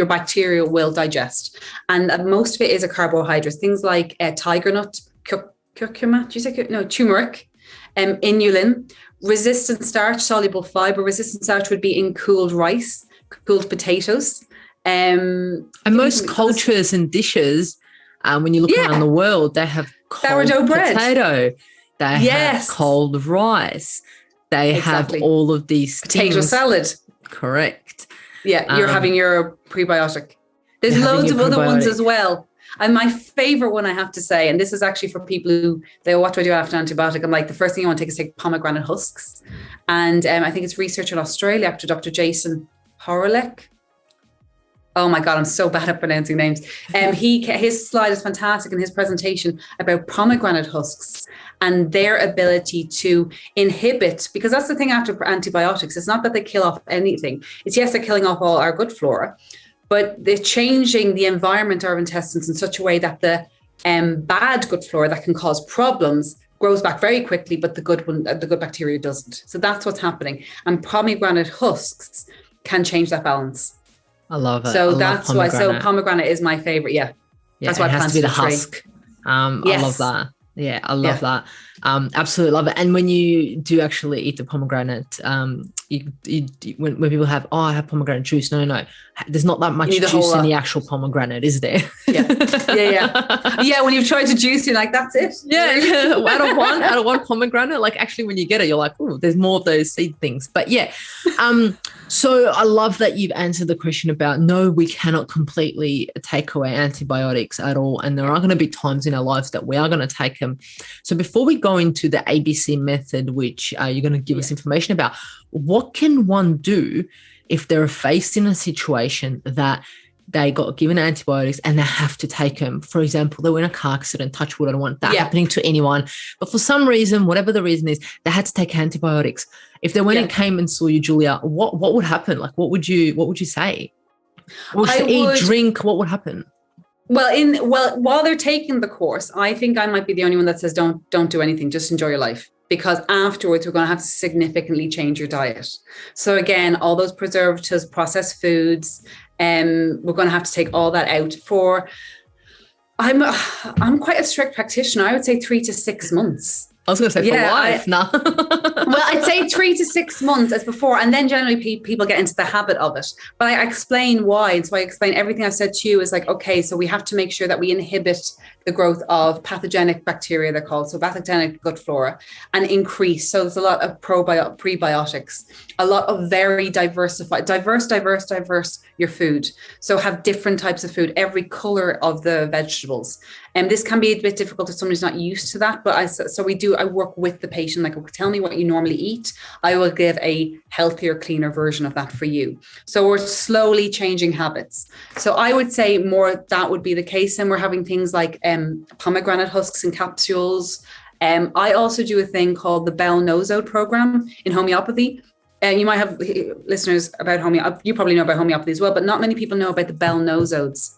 bacteria will digest. And most of it is a carbohydrate. Things like tiger nut, curcuma, turmeric, inulin, resistant starch, soluble fiber. Resistant starch would be in cooled rice, cooled potatoes. And most cultures and dishes, when you look around the world, they have cold potato, they have cold rice, they have all of these potato things. Salad. Correct. Yeah, you're having your probiotic. There's loads of other ones as well. And my favorite one, I have to say, and this is actually for people who they what do I do after antibiotic? I'm like, the first thing you want to take is take pomegranate husks. And I think it's research in Australia after Dr. Jason Horlick. Oh my God, I'm so bad at pronouncing names. His slide is fantastic in his presentation about pomegranate husks and their ability to inhibit, because that's the thing after antibiotics. It's not that they kill off anything. It's yes, they're killing off all our gut flora, but they're changing the environment of our intestines in such a way that the bad gut flora that can cause problems grows back very quickly, but the good bacteria doesn't. So that's what's happening. And pomegranate husks can change that balance. I love it. So that's why. So pomegranate is my favorite. Yeah, that's why it has to be the husk. I love that. Yeah, I love that. Absolutely love it. And when you do actually eat the pomegranate, when people have, I have pomegranate juice. No, there's not that much juice in the actual pomegranate, is there? Yeah. When you've tried to juice, you're like, that's it. Yeah. out of one pomegranate, like actually when you get it, you're like, oh, there's more of those seed things. But yeah. So I love that you've answered the question about, no, we cannot completely take away antibiotics at all. And there are going to be times in our lives that we are going to take them. So before we go into the ABC method, which you're going to give us information about, what can one do if they're faced in a situation that they got given antibiotics and they have to take them? For example, they were in a car accident, touch wood, I don't want that happening to anyone. But for some reason, whatever the reason is, they had to take antibiotics. If they went and came and saw you, Julia, what would happen? Like, what would you say? Or eat, drink, what would happen? Well, while they're taking the course, I think I might be the only one that says don't do anything, just enjoy your life. Because afterwards, we're going to have to significantly change your diet. So again, all those preservatives, processed foods, we're going to have to take all that out for, I'm quite a strict practitioner. I would say 3 to 6 months. I was going to say for life. No. Well, I'd say 3 to 6 months as before. And then generally people get into the habit of it. But I explain why. And so I explain everything I've said to you is like, okay, so we have to make sure that we inhibit the growth of pathogenic bacteria, they're called. So pathogenic gut flora, and increase. So there's a lot of prebiotics, a lot of very diverse your food. So have different types of food, every color of the vegetables. And this can be a bit difficult if somebody's not used to that. But I work with the patient, like, tell me what you normally eat. I will give a healthier, cleaner version of that for you. So we're slowly changing habits. So I would say more that would be the case. And we're having things like pomegranate husks and capsules. I also do a thing called the Bell Nosode program in homeopathy. And you might have listeners about homeopathy. You probably know about homeopathy as well, but not many people know about the Bell Nosodes.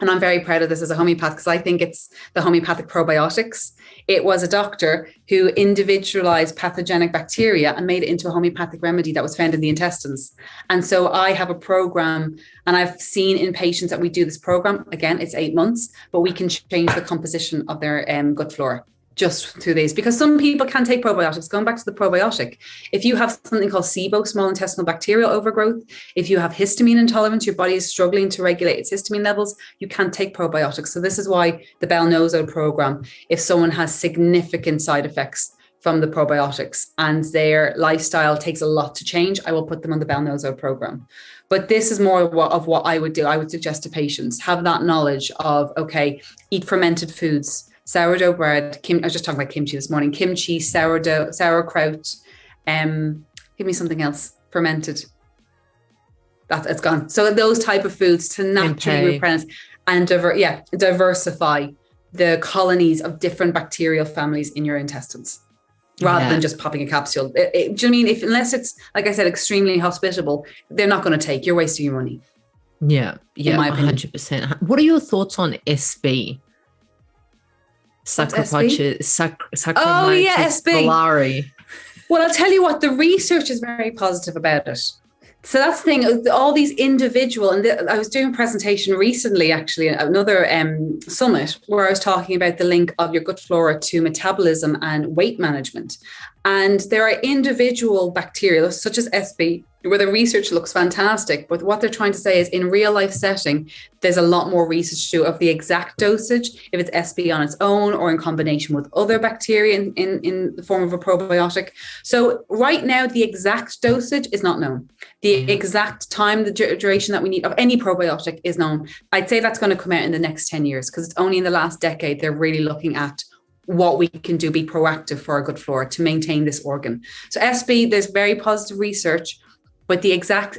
And I'm very proud of this as a homeopath because I think it's the homeopathic probiotics. It was a doctor who individualized pathogenic bacteria and made it into a homeopathic remedy that was found in the intestines. And so I have a program, and I've seen in patients that we do this program. Again, it's 8 months, but we can change the composition of their gut flora just through these, because some people can take probiotics. Going back to the probiotic, if you have something called SIBO, small intestinal bacterial overgrowth, if you have histamine intolerance, your body is struggling to regulate its histamine levels, you can take probiotics. So this is why the Bell Nosode program, if someone has significant side effects from the probiotics and their lifestyle takes a lot to change, I will put them on the Bell Nosode program. But this is more of what I would do. I would suggest to patients, have that knowledge of, okay, eat fermented foods, sourdough bread, I was just talking about kimchi this morning, kimchi, sourdough, sauerkraut, give me something else, fermented. It's gone. So those type of foods to naturally replenish and diversify the colonies of different bacterial families in your intestines, rather than just popping a capsule. Do you know what I mean? Unless it's, like I said, extremely hospitable, they're not going to take. You're wasting your money. Yeah, in my opinion. 100%. What are your thoughts on SB? Saccharomyces boulardii. Well, I'll tell you what, the research is very positive about it. So that's the thing, all these individual, and I was doing a presentation recently, actually, at another summit, where I was talking about the link of your gut flora to metabolism and weight management. And there are individual bacteria, such as SB, where the research looks fantastic. But what they're trying to say is, in real life setting, there's a lot more research to of the exact dosage, if it's SB on its own or in combination with other bacteria in the form of a probiotic. So right now, the exact dosage is not known. The exact time, the duration that we need of any probiotic is known. I'd say that's going to come out in the next 10 years, because it's only in the last decade they're really looking at what we can do, be proactive for our gut flora to maintain this organ. So SB, there's very positive research, but the exact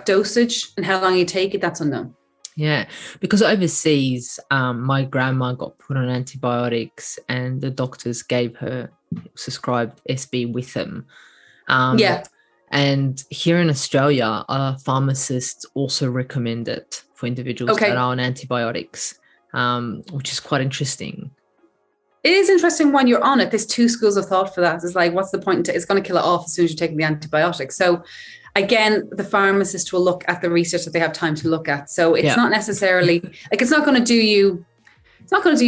dosage and how long you take it, that's unknown. Yeah, because overseas, my grandma got put on antibiotics and the doctors gave her prescribed SB with them. And here in Australia, pharmacists also recommend it for individuals that are on antibiotics, which is quite interesting. It is interesting when you're on it. There's two schools of thought for that. It's like, what's the point? It's going to kill it off as soon as you're taking the antibiotics. So again, the pharmacist will look at the research that they have time to look at. So it's not necessarily like, it's not going to do you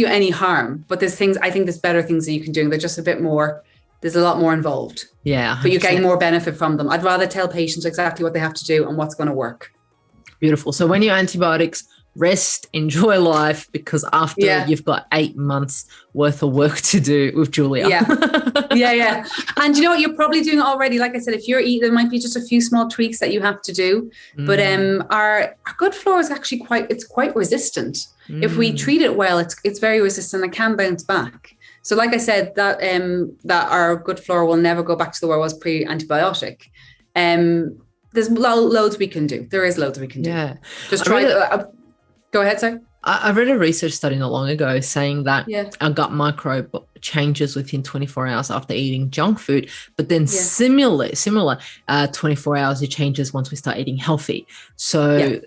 any harm, but there's things, I think there's better things that you can do. They're just a bit more, there's a lot more involved. Yeah. 100%. But you're getting more benefit from them. I'd rather tell patients exactly what they have to do and what's going to work. Beautiful. So when you're antibiotics, rest, enjoy life, because after you've got 8 months worth of work to do with Julia. Yeah. And you know what? You're probably doing it already. Like I said, if you're eating, there might be just a few small tweaks that you have to do. But our gut flora is actually quite resistant. If we treat it well, it's very resistant and can bounce back. So like I said, that our gut flora will never go back to the way it was pre-antibiotic. There's loads we can do. There is loads we can do. Yeah. Just try. Go ahead, sir. I read a research study not long ago saying that our gut microbe changes within 24 hours after eating junk food, but then similar 24 hours, it changes once we start eating healthy. So,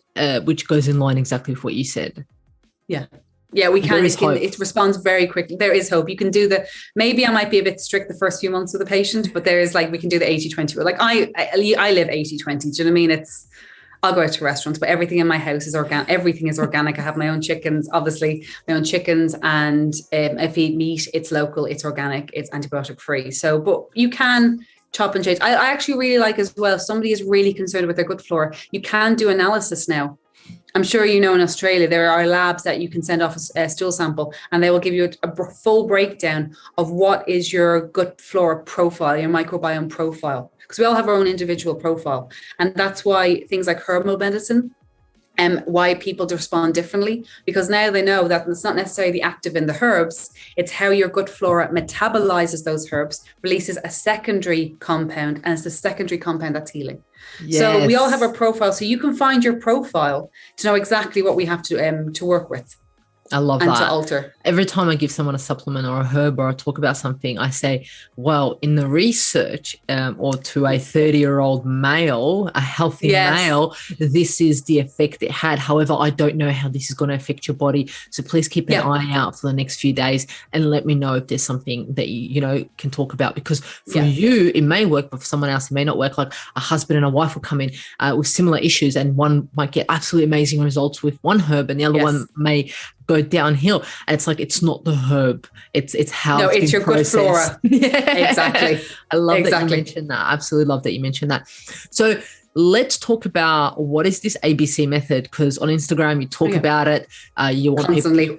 which goes in line exactly with what you said. Yeah, we can. It responds very quickly. There is hope. You can do maybe I might be a bit strict the first few months with the patient, but there is we can do the 80-20. Like I live 80-20. Do you know what I mean? I'll go out to restaurants, but everything in my house is organic. Everything is organic. I have my own chickens, obviously, and if I eat meat, it's local, it's organic, it's antibiotic free. So, but you can chop and change. I actually really like as well, if somebody is really concerned with their gut flora, you can do analysis now. I'm sure you know in Australia, there are labs that you can send off a stool sample and they will give you a full breakdown of what is your gut flora profile, your microbiome profile. Because we all have our own individual profile. And that's why things like herbal medicine, why people respond differently, because now they know that it's not necessarily the active in the herbs, it's how your gut flora metabolizes those herbs, releases a secondary compound, and it's the secondary compound that's healing. Yes. So we all have our profile. So you can find your profile to know exactly what we have to work with. I love that. And to alter. Every time I give someone a supplement or a herb or I talk about something, I say, well, in the research or to a 30-year-old male, a healthy male, this is the effect it had. However, I don't know how this is going to affect your body. So please keep an eye out for the next few days and let me know if there's something that you can talk about. Because for you, it may work, but for someone else, it may not work. Like a husband and a wife will come in with similar issues and one might get absolutely amazing results with one herb and the other one may go downhill. And it's like, it's not the herb, it's how it's your processed. Good flora. Exactly. I love that you mentioned that. I absolutely love that you mentioned that. So let's talk about what is this ABC method, because on Instagram you talk about it. You want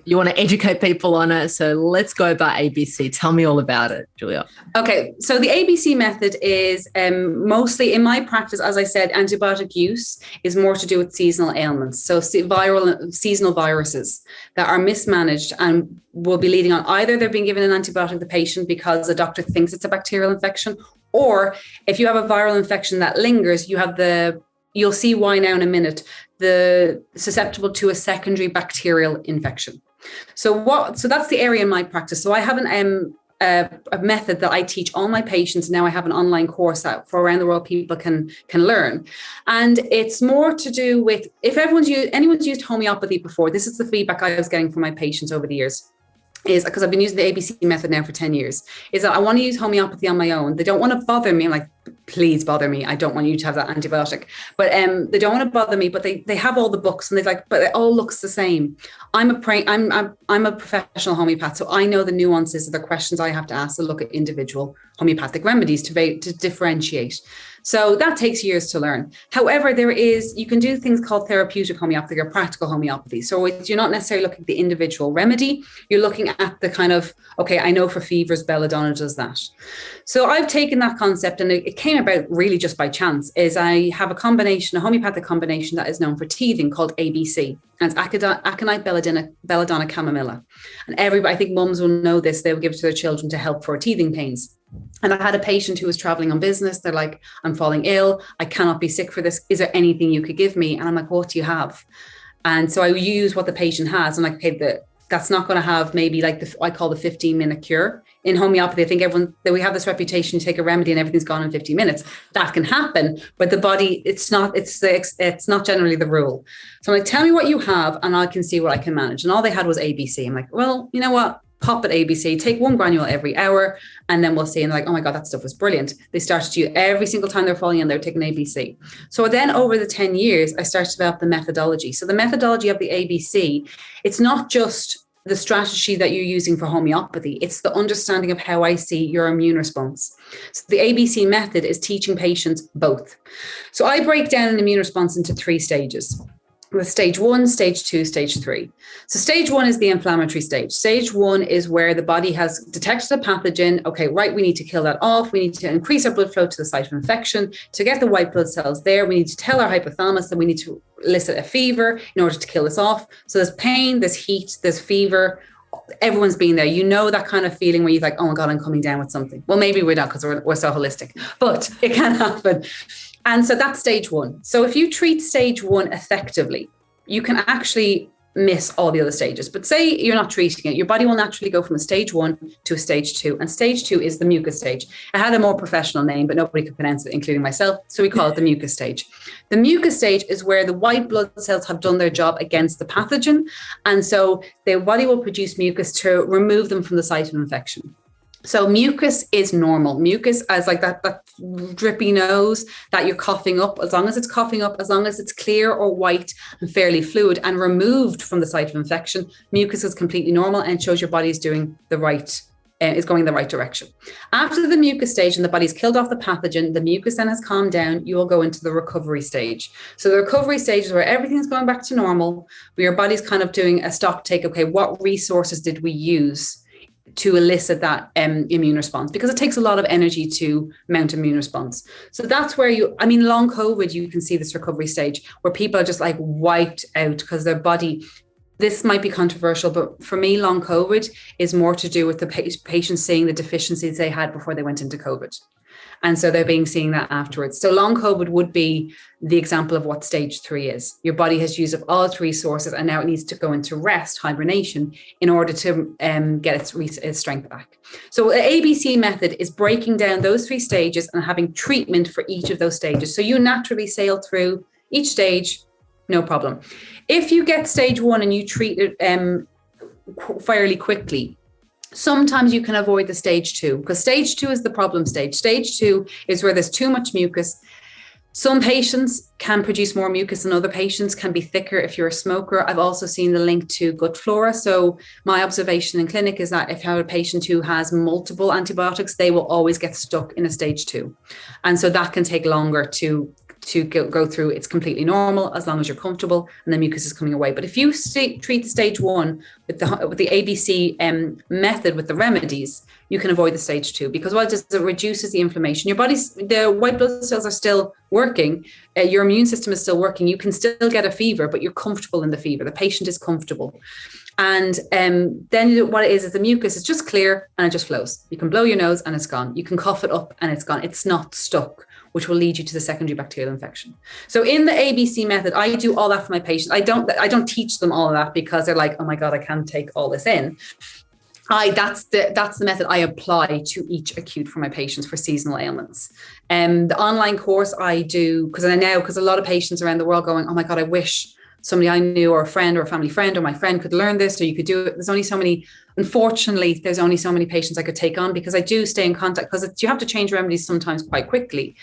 you want to educate people on it. So let's go about ABC. Tell me all about it, Julia. Okay, so the ABC method is mostly in my practice, as I said, antibiotic use is more to do with seasonal ailments. So seasonal viruses that are mismanaged and will be leading on either they're being given an antibiotic to the patient because the doctor thinks it's a bacterial infection, or if you have a viral infection that lingers, you'll see why now in a minute, the susceptible to a secondary bacterial infection. So that's the area in my practice. So I have a method that I teach all my patients. Now I have an online course that for around the world people can learn. And it's more to do with, if anyone's used homeopathy before, this is the feedback I was getting from my patients over the years, is because I've been using the ABC method now for 10 years, is that I want to use homeopathy on my own. They don't want to bother me. I'm like, please bother me. I don't want you to have that antibiotic. But they don't want to bother me, but they have all the books and they're like, but it all looks the same. I'm a professional homeopath, so I know the nuances of the questions I have to ask to look at individual homeopathic remedies to differentiate. So that takes years to learn. However, you can do things called therapeutic homeopathy or practical homeopathy. So you're not necessarily looking at the individual remedy. You're looking at the kind of, okay, I know for fevers, belladonna does that. So I've taken that concept, and it came about really just by chance, is I have a homeopathic combination that is known for teething called ABC. And it's aconite, belladonna, chamomilla. And I think mums will know this, they will give it to their children to help for teething pains. And I had a patient who was traveling on business. They're like, I'm falling ill. I cannot be sick for this. Is there anything you could give me? And I'm like, what do you have? And so I use what the patient has. I'm like, okay, that's not going to have maybe like I call the 15-minute cure. In homeopathy, I think we have this reputation, you take a remedy and everything's gone in 15 minutes. That can happen, but the body, it's not generally the rule. So I'm like, tell me what you have and I can see what I can manage. And all they had was ABC. I'm like, well, you know what? Pop at ABC, take 1 granule every hour, and then we'll see. And they're like, oh my God, that stuff was brilliant. They started to use every single time they're falling in, they're taking ABC. So then over the 10 years, I started to develop the methodology. So the methodology of the ABC, it's not just the strategy that you're using for homeopathy, it's the understanding of how I see your immune response. So the ABC method is teaching patients both. So I break down an immune response into 3 stages. With stage 1, stage 2, stage 3. So stage 1 is the inflammatory stage. Stage 1 is where the body has detected a pathogen. Okay, right, we need to kill that off. We need to increase our blood flow to the site of infection. To get the white blood cells there, we need to tell our hypothalamus that we need to elicit a fever in order to kill this off. So there's pain, there's heat, there's fever. Everyone's been there. You know that kind of feeling where you're like, oh my God, I'm coming down with something. Well, maybe we're not because we're so holistic, but it can happen. And so that's stage 1. So if you treat stage 1 effectively, you can actually miss all the other stages. But say you're not treating it, your body will naturally go from a stage 1 to a stage 2. And stage 2 is the mucus stage. It had a more professional name, but nobody could pronounce it, including myself. So we call it the mucus stage. The mucus stage is where the white blood cells have done their job against the pathogen. And so the body will produce mucus to remove them from the site of infection. So mucus is normal. Mucus as like that drippy nose that you're coughing up, as long as it's coughing up, as long as it's clear or white and fairly fluid and removed from the site of infection, mucus is completely normal and shows your body is doing the right, is going in the right direction. After the mucus stage and the body's killed off the pathogen, the mucus then has calmed down, you will go into the recovery stage. So the recovery stage is where everything's going back to normal, where your body's kind of doing a stock take. Okay, what resources did we use to elicit that immune response, because it takes a lot of energy to mount immune response. So that's where long COVID, you can see this recovery stage where people are just like wiped out because their body, this might be controversial, but for me, long COVID is more to do with the patients seeing the deficiencies they had before they went into COVID. And so they're seeing that afterwards. So long COVID would be the example of what stage 3 is. Your body has used up all its resources and now it needs to go into rest, hibernation, in order to get its strength back. So the ABC method is breaking down those 3 stages and having treatment for each of those stages. So you naturally sail through each stage, no problem. If you get stage 1 and you treat it fairly quickly, sometimes you can avoid the stage 2, because stage 2 is the problem stage. Stage 2 is where there's too much mucus. Some patients can produce more mucus and other patients can be thicker if you're a smoker. I've also seen the link to gut flora. So my observation in clinic is that if you have a patient who has multiple antibiotics, they will always get stuck in a stage 2. And so that can take longer to to go through. It's completely normal as long as you're comfortable and the mucus is coming away. But if you treat the stage 1 with the ABC method with the remedies, you can avoid the stage 2, because what it does is it reduces the inflammation. Your the white blood cells are still working. Your immune system is still working. You can still get a fever, but you're comfortable in the fever. The patient is comfortable. And then what it is the mucus is just clear and it just flows. You can blow your nose and it's gone. You can cough it up and it's gone. It's not stuck, which will lead you to the secondary bacterial infection. So in the ABC method, I do all that for my patients. I don't teach them all of that because they're like, oh my God, I can't take all this in. That's the method I apply to each acute for my patients for seasonal ailments. The online course I do, because a lot of patients around the world going, oh my God, I wish somebody I knew or a friend or a family friend or my friend could learn this, or you could do it. Unfortunately, there's only so many patients I could take on, because I do stay in contact, because you have to change remedies sometimes quite quickly.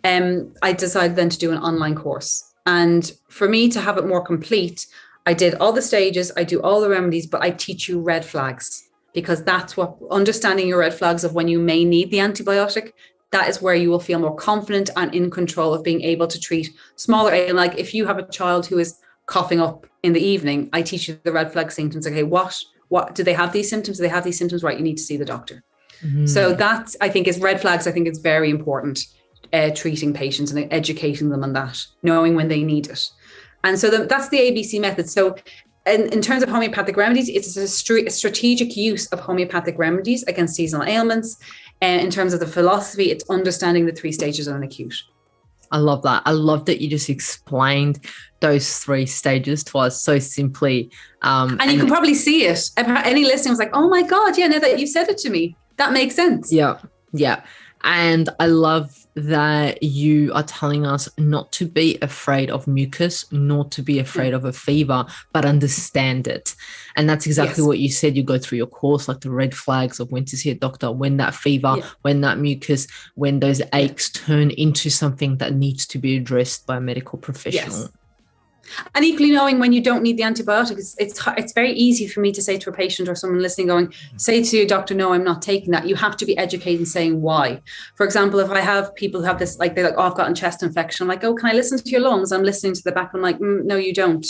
I decided then to do an online course. And for me to have it more complete, I did all the stages, I do all the remedies, but I teach you red flags, because that's what understanding your red flags of when you may need the antibiotic. That is where you will feel more confident and in control of being able to treat smaller ailments. Like if you have a child who is coughing up in the evening, I teach you the red flag symptoms. Okay, what do they have these symptoms? Do they have these symptoms? Right, you need to see the doctor. Mm-hmm. So that, I think, is red flags. I think it's very important, treating patients and educating them on that, knowing when they need it. And so that's the ABC method. So in terms of homeopathic remedies, it's a strategic use of homeopathic remedies against seasonal ailments. And in terms of the philosophy, it's understanding the 3 stages of an acute. I love that. I love that you just explained those 3 stages to us so simply. And you can probably see it. Any listener was like, oh my God, yeah, now that you said it to me, that makes sense. Yeah. And I love that you are telling us not to be afraid of mucus, nor to be afraid of a fever, but understand it. And that's exactly what you said. You go through your course, like the red flags of when to see a doctor, when that fever, when that mucus, when those aches turn into something that needs to be addressed by a medical professional. Yes. And equally knowing when you don't need the antibiotics, it's very easy for me to say to a patient or someone listening going, say to your doctor, no, I'm not taking that. You have to be educated in saying why. For example, if I have people who have this, like they're like, oh, I've gotten chest infection. I'm like, oh, can I listen to your lungs? I'm listening to the back. I'm like, no, you don't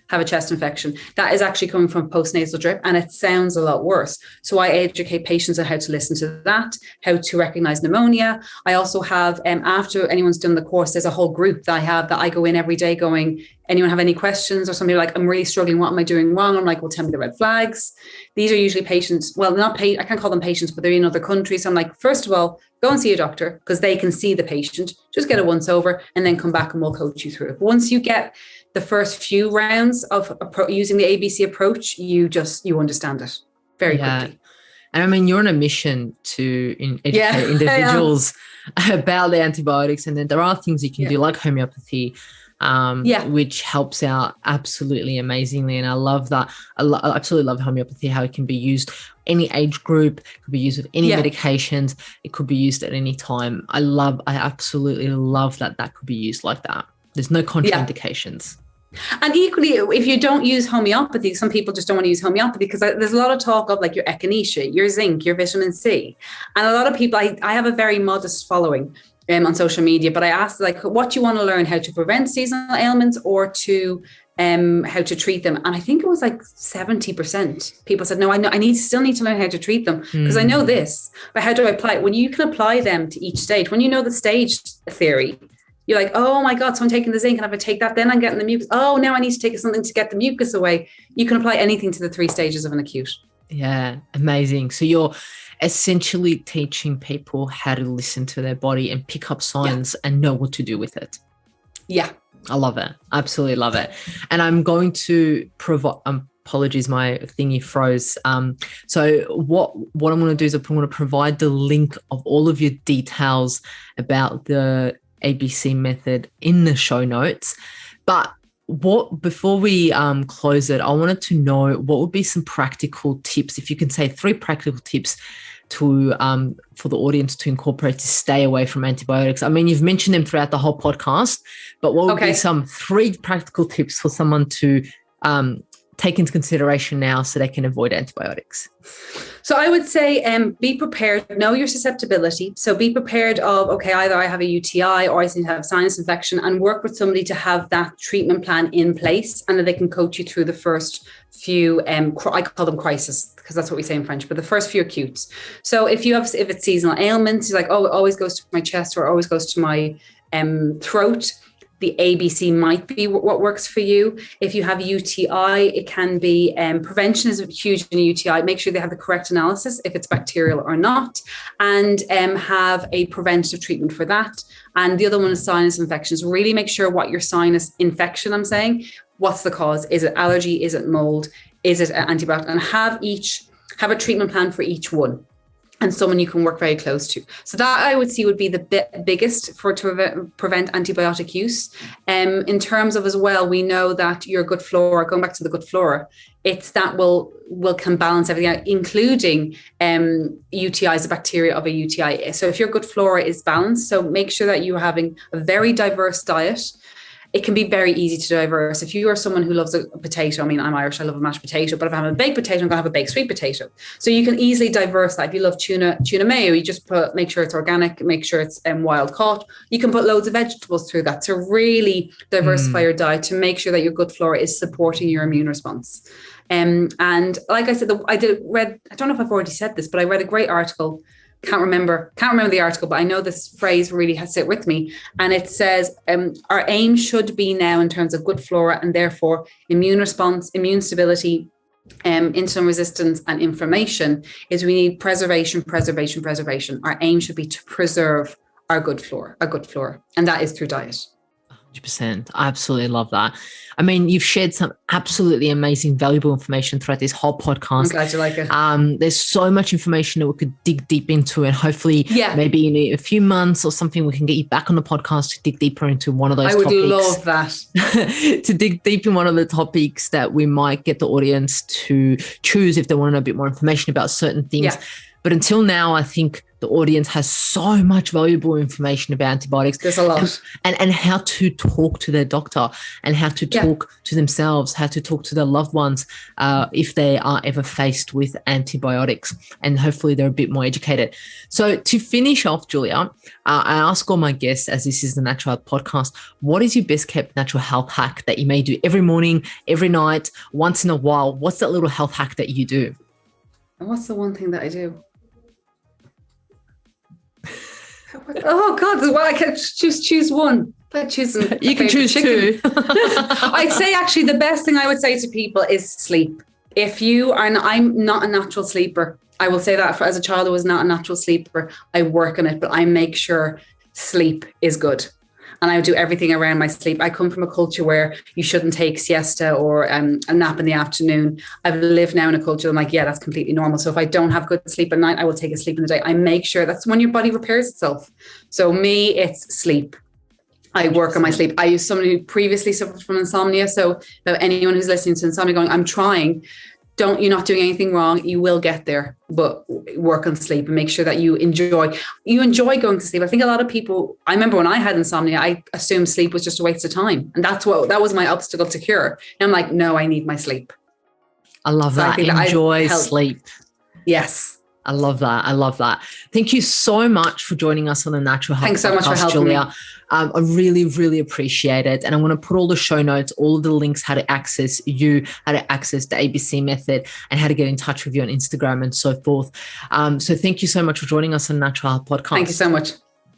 have a chest infection. That is actually coming from postnasal drip and it sounds a lot worse. So I educate patients on how to listen to that, how to recognize pneumonia. I also have, after anyone's done the course, there's a whole group that I have that I go in every day going, anyone have any questions? Or somebody like, I'm really struggling. What am I doing wrong? I'm like, well, tell me the red flags. These are usually patients. Well, I can't call them patients, but they're in other countries. So I'm like, first of all, go and see a doctor because they can see the patient. Just get it once over and then come back and we'll coach you through it. Once you get the first few rounds of using the ABC approach, you understand it very quickly. And I mean, you're on a mission to educate individuals about the antibiotics. And then there are things you can do like homeopathy, which helps out absolutely amazingly. And I love that. I absolutely love homeopathy, how it can be used any age group, it could be used with any medications. It could be used at any time. I absolutely love that could be used like that. There's no contraindications. And equally, if you don't use homeopathy, some people just don't want to use homeopathy because there's a lot of talk of like your echinacea, your zinc, your vitamin C. And a lot of people, I have a very modest following on social media, but I asked like, what do you want to learn, how to prevent seasonal ailments or to how to treat them? And I think it was like 70% people said, no, I still need to learn how to treat them because I know this, but how do I apply it? When you can apply them to each stage, when you know the stage theory, you're like, oh my God, so I'm taking the zinc and if I take that, then I'm getting the mucus. Oh, now I need to take something to get the mucus away. You can apply anything to the 3 stages of an acute. Yeah, amazing. So you're essentially teaching people how to listen to their body and pick up signs and know what to do with it. Yeah. I love it. Absolutely love it. And I'm going to provide, apologies, my thingy froze. So what I'm going to do is I'm going to provide the link of all of your details about the ABC method in the show notes. But before we close it, I wanted to know what would be some practical tips, if you can say 3 practical tips to for the audience to incorporate to stay away from antibiotics. I mean, you've mentioned them throughout the whole podcast, but what would be some 3 practical tips for someone to take into consideration now so they can avoid antibiotics? So I would say be prepared, know your susceptibility. So be prepared of, okay, either I have a UTI or I seem to have sinus infection, and work with somebody to have that treatment plan in place, and that they can coach you through the first few, I call them crisis, because that's what we say in French, but the first few acutes. So if it's seasonal ailments, like, oh, it always goes to my chest or it always goes to my throat, the ABC might be what works for you. If you have UTI, it can be, prevention is huge in a UTI. Make sure they have the correct analysis, if it's bacterial or not, and have a preventative treatment for that. And the other one is sinus infections. Really make sure what your sinus infection, I'm saying, what's the cause? Is it allergy? Is it mold? Is it an antibiotic? And have a treatment plan for each one, and someone you can work very close to. So that I would see would be the biggest to prevent antibiotic use. In terms of as well, we know that your good flora, going back to the good flora, it's that can balance everything out, including UTIs, the bacteria of a UTI. So if your good flora is balanced, so make sure that you're having a very diverse diet. It can be very easy to diverse. If you are someone who loves a potato, I mean, I'm Irish, I love a mashed potato, but if I have a baked potato, I'm going to have a baked sweet potato. So you can easily diverse that. If you love tuna mayo, you just make sure it's organic, make sure it's wild caught. You can put loads of vegetables through that to really diversify your diet, to make sure that your gut flora is supporting your immune response. And like I said, I don't know if I've already said this, but I read a great article. Can't remember the article, but I know this phrase really has sit with me. And it says, our aim should be now, in terms of good flora and therefore immune response, immune stability, insulin resistance and inflammation, is we need preservation. Our aim should be to preserve our good flora. And that is through diet. 100%. I absolutely love that. I mean, you've shared some absolutely amazing, valuable information throughout this whole podcast. I'm glad you like it. There's so much information that we could dig deep into, and hopefully maybe in a few months or something, we can get you back on the podcast to dig deeper into one of those topics. I would love that. To dig deep in one of the topics that we might get the audience to choose if they want to know a bit more information about certain things. Yeah. But until now, I think the audience has so much valuable information about antibiotics. There's a lot. And how to talk to their doctor, and how to talk to themselves, how to talk to their loved ones if they are ever faced with antibiotics. And hopefully they're a bit more educated. So to finish off, Julia, I ask all my guests, as this is the Natural Health Podcast, what is your best kept natural health hack that you may do every morning, every night, once in a while? What's that little health hack that you do? And what's the one thing that I do? Oh God! Well, I can choose one. But you can choose two. I'd say actually the best thing I would say to people is sleep. If you are, I'm not a natural sleeper. I will say that as a child, I was not a natural sleeper. I work on it, but I make sure sleep is good. And I would do everything around my sleep. I come from a culture where you shouldn't take siesta or a nap in the afternoon. I've lived now in a culture, I'm like, yeah, that's completely normal. So if I don't have good sleep at night, I will take a sleep in the day. I make sure that's when your body repairs itself. So me, it's sleep. I work on my sleep. I use someone who previously suffered from insomnia. So anyone who's listening to insomnia going, I'm trying, you're not doing anything wrong. You will get there, but work on sleep and make sure that you enjoy going to sleep. I think a lot of people, I remember when I had insomnia, I assumed sleep was just a waste of time. And that was my obstacle to cure. And I'm like, no, I need my sleep. I love that. Enjoy sleep. Yes. I love that. Thank you so much for joining us on the Natural Health Podcast. Thanks so much for helping Julia. Me. I really, really appreciate it. And I'm going to put all the show notes, all of the links, how to access you, how to access the ABC method, and how to get in touch with you on Instagram and so forth. So thank you so much for joining us on the Natural Health Podcast. Thank you so much.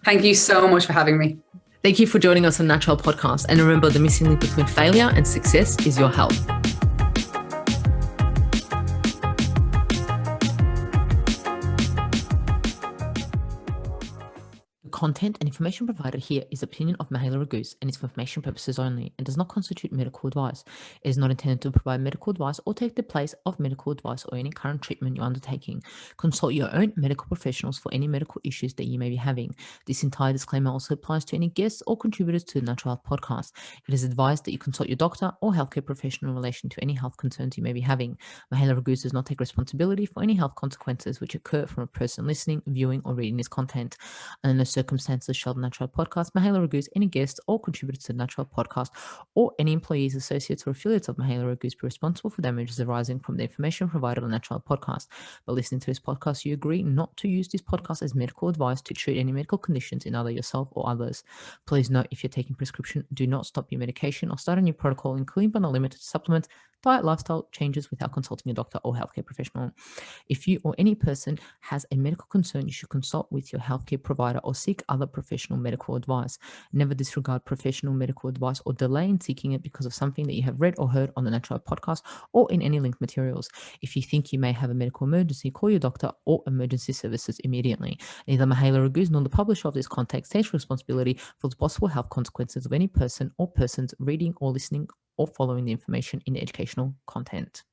Thank you so much for having me. Thank you for joining us on Natural Health Podcast. And remember, the missing link between failure and success is your health. Content and information provided here is opinion of Mahela Raguse and is for information purposes only and does not constitute medical advice. It is not intended to provide medical advice or take the place of medical advice or any current treatment you're undertaking. Consult your own medical professionals for any medical issues that you may be having. This entire disclaimer also applies to any guests or contributors to the Natural Health Podcast. It is advised that you consult your doctor or healthcare professional in relation to any health concerns you may be having. Mahela Raguse does not take responsibility for any health consequences which occur from a person listening, viewing, or reading this content. And in no circumstance circumstances shall the Natural Podcast, Mahalo Ragoos, any guests or contributors to the Natural Podcast, or any employees, associates, or affiliates of Mahalo Ragoos be responsible for damages arising from the information provided on the Natural Podcast. By listening to this podcast, you agree not to use this podcast as medical advice to treat any medical conditions in either yourself or others. Please note, if you're taking prescription, do not stop your medication or start a new protocol, including but not limited to supplements, diet, lifestyle changes without consulting a doctor or healthcare professional. If you or any person has a medical concern, you should consult with your healthcare provider or seek other professional medical advice. Never disregard professional medical advice or delay in seeking it because of something that you have read or heard on the Natural Podcast or in any linked materials. If you think you may have a medical emergency, call your doctor or emergency services immediately. Neither Mahalo Ragoos nor the publisher of this content takes responsibility for the possible health consequences of any person or persons reading or listening or following the information in the educational content.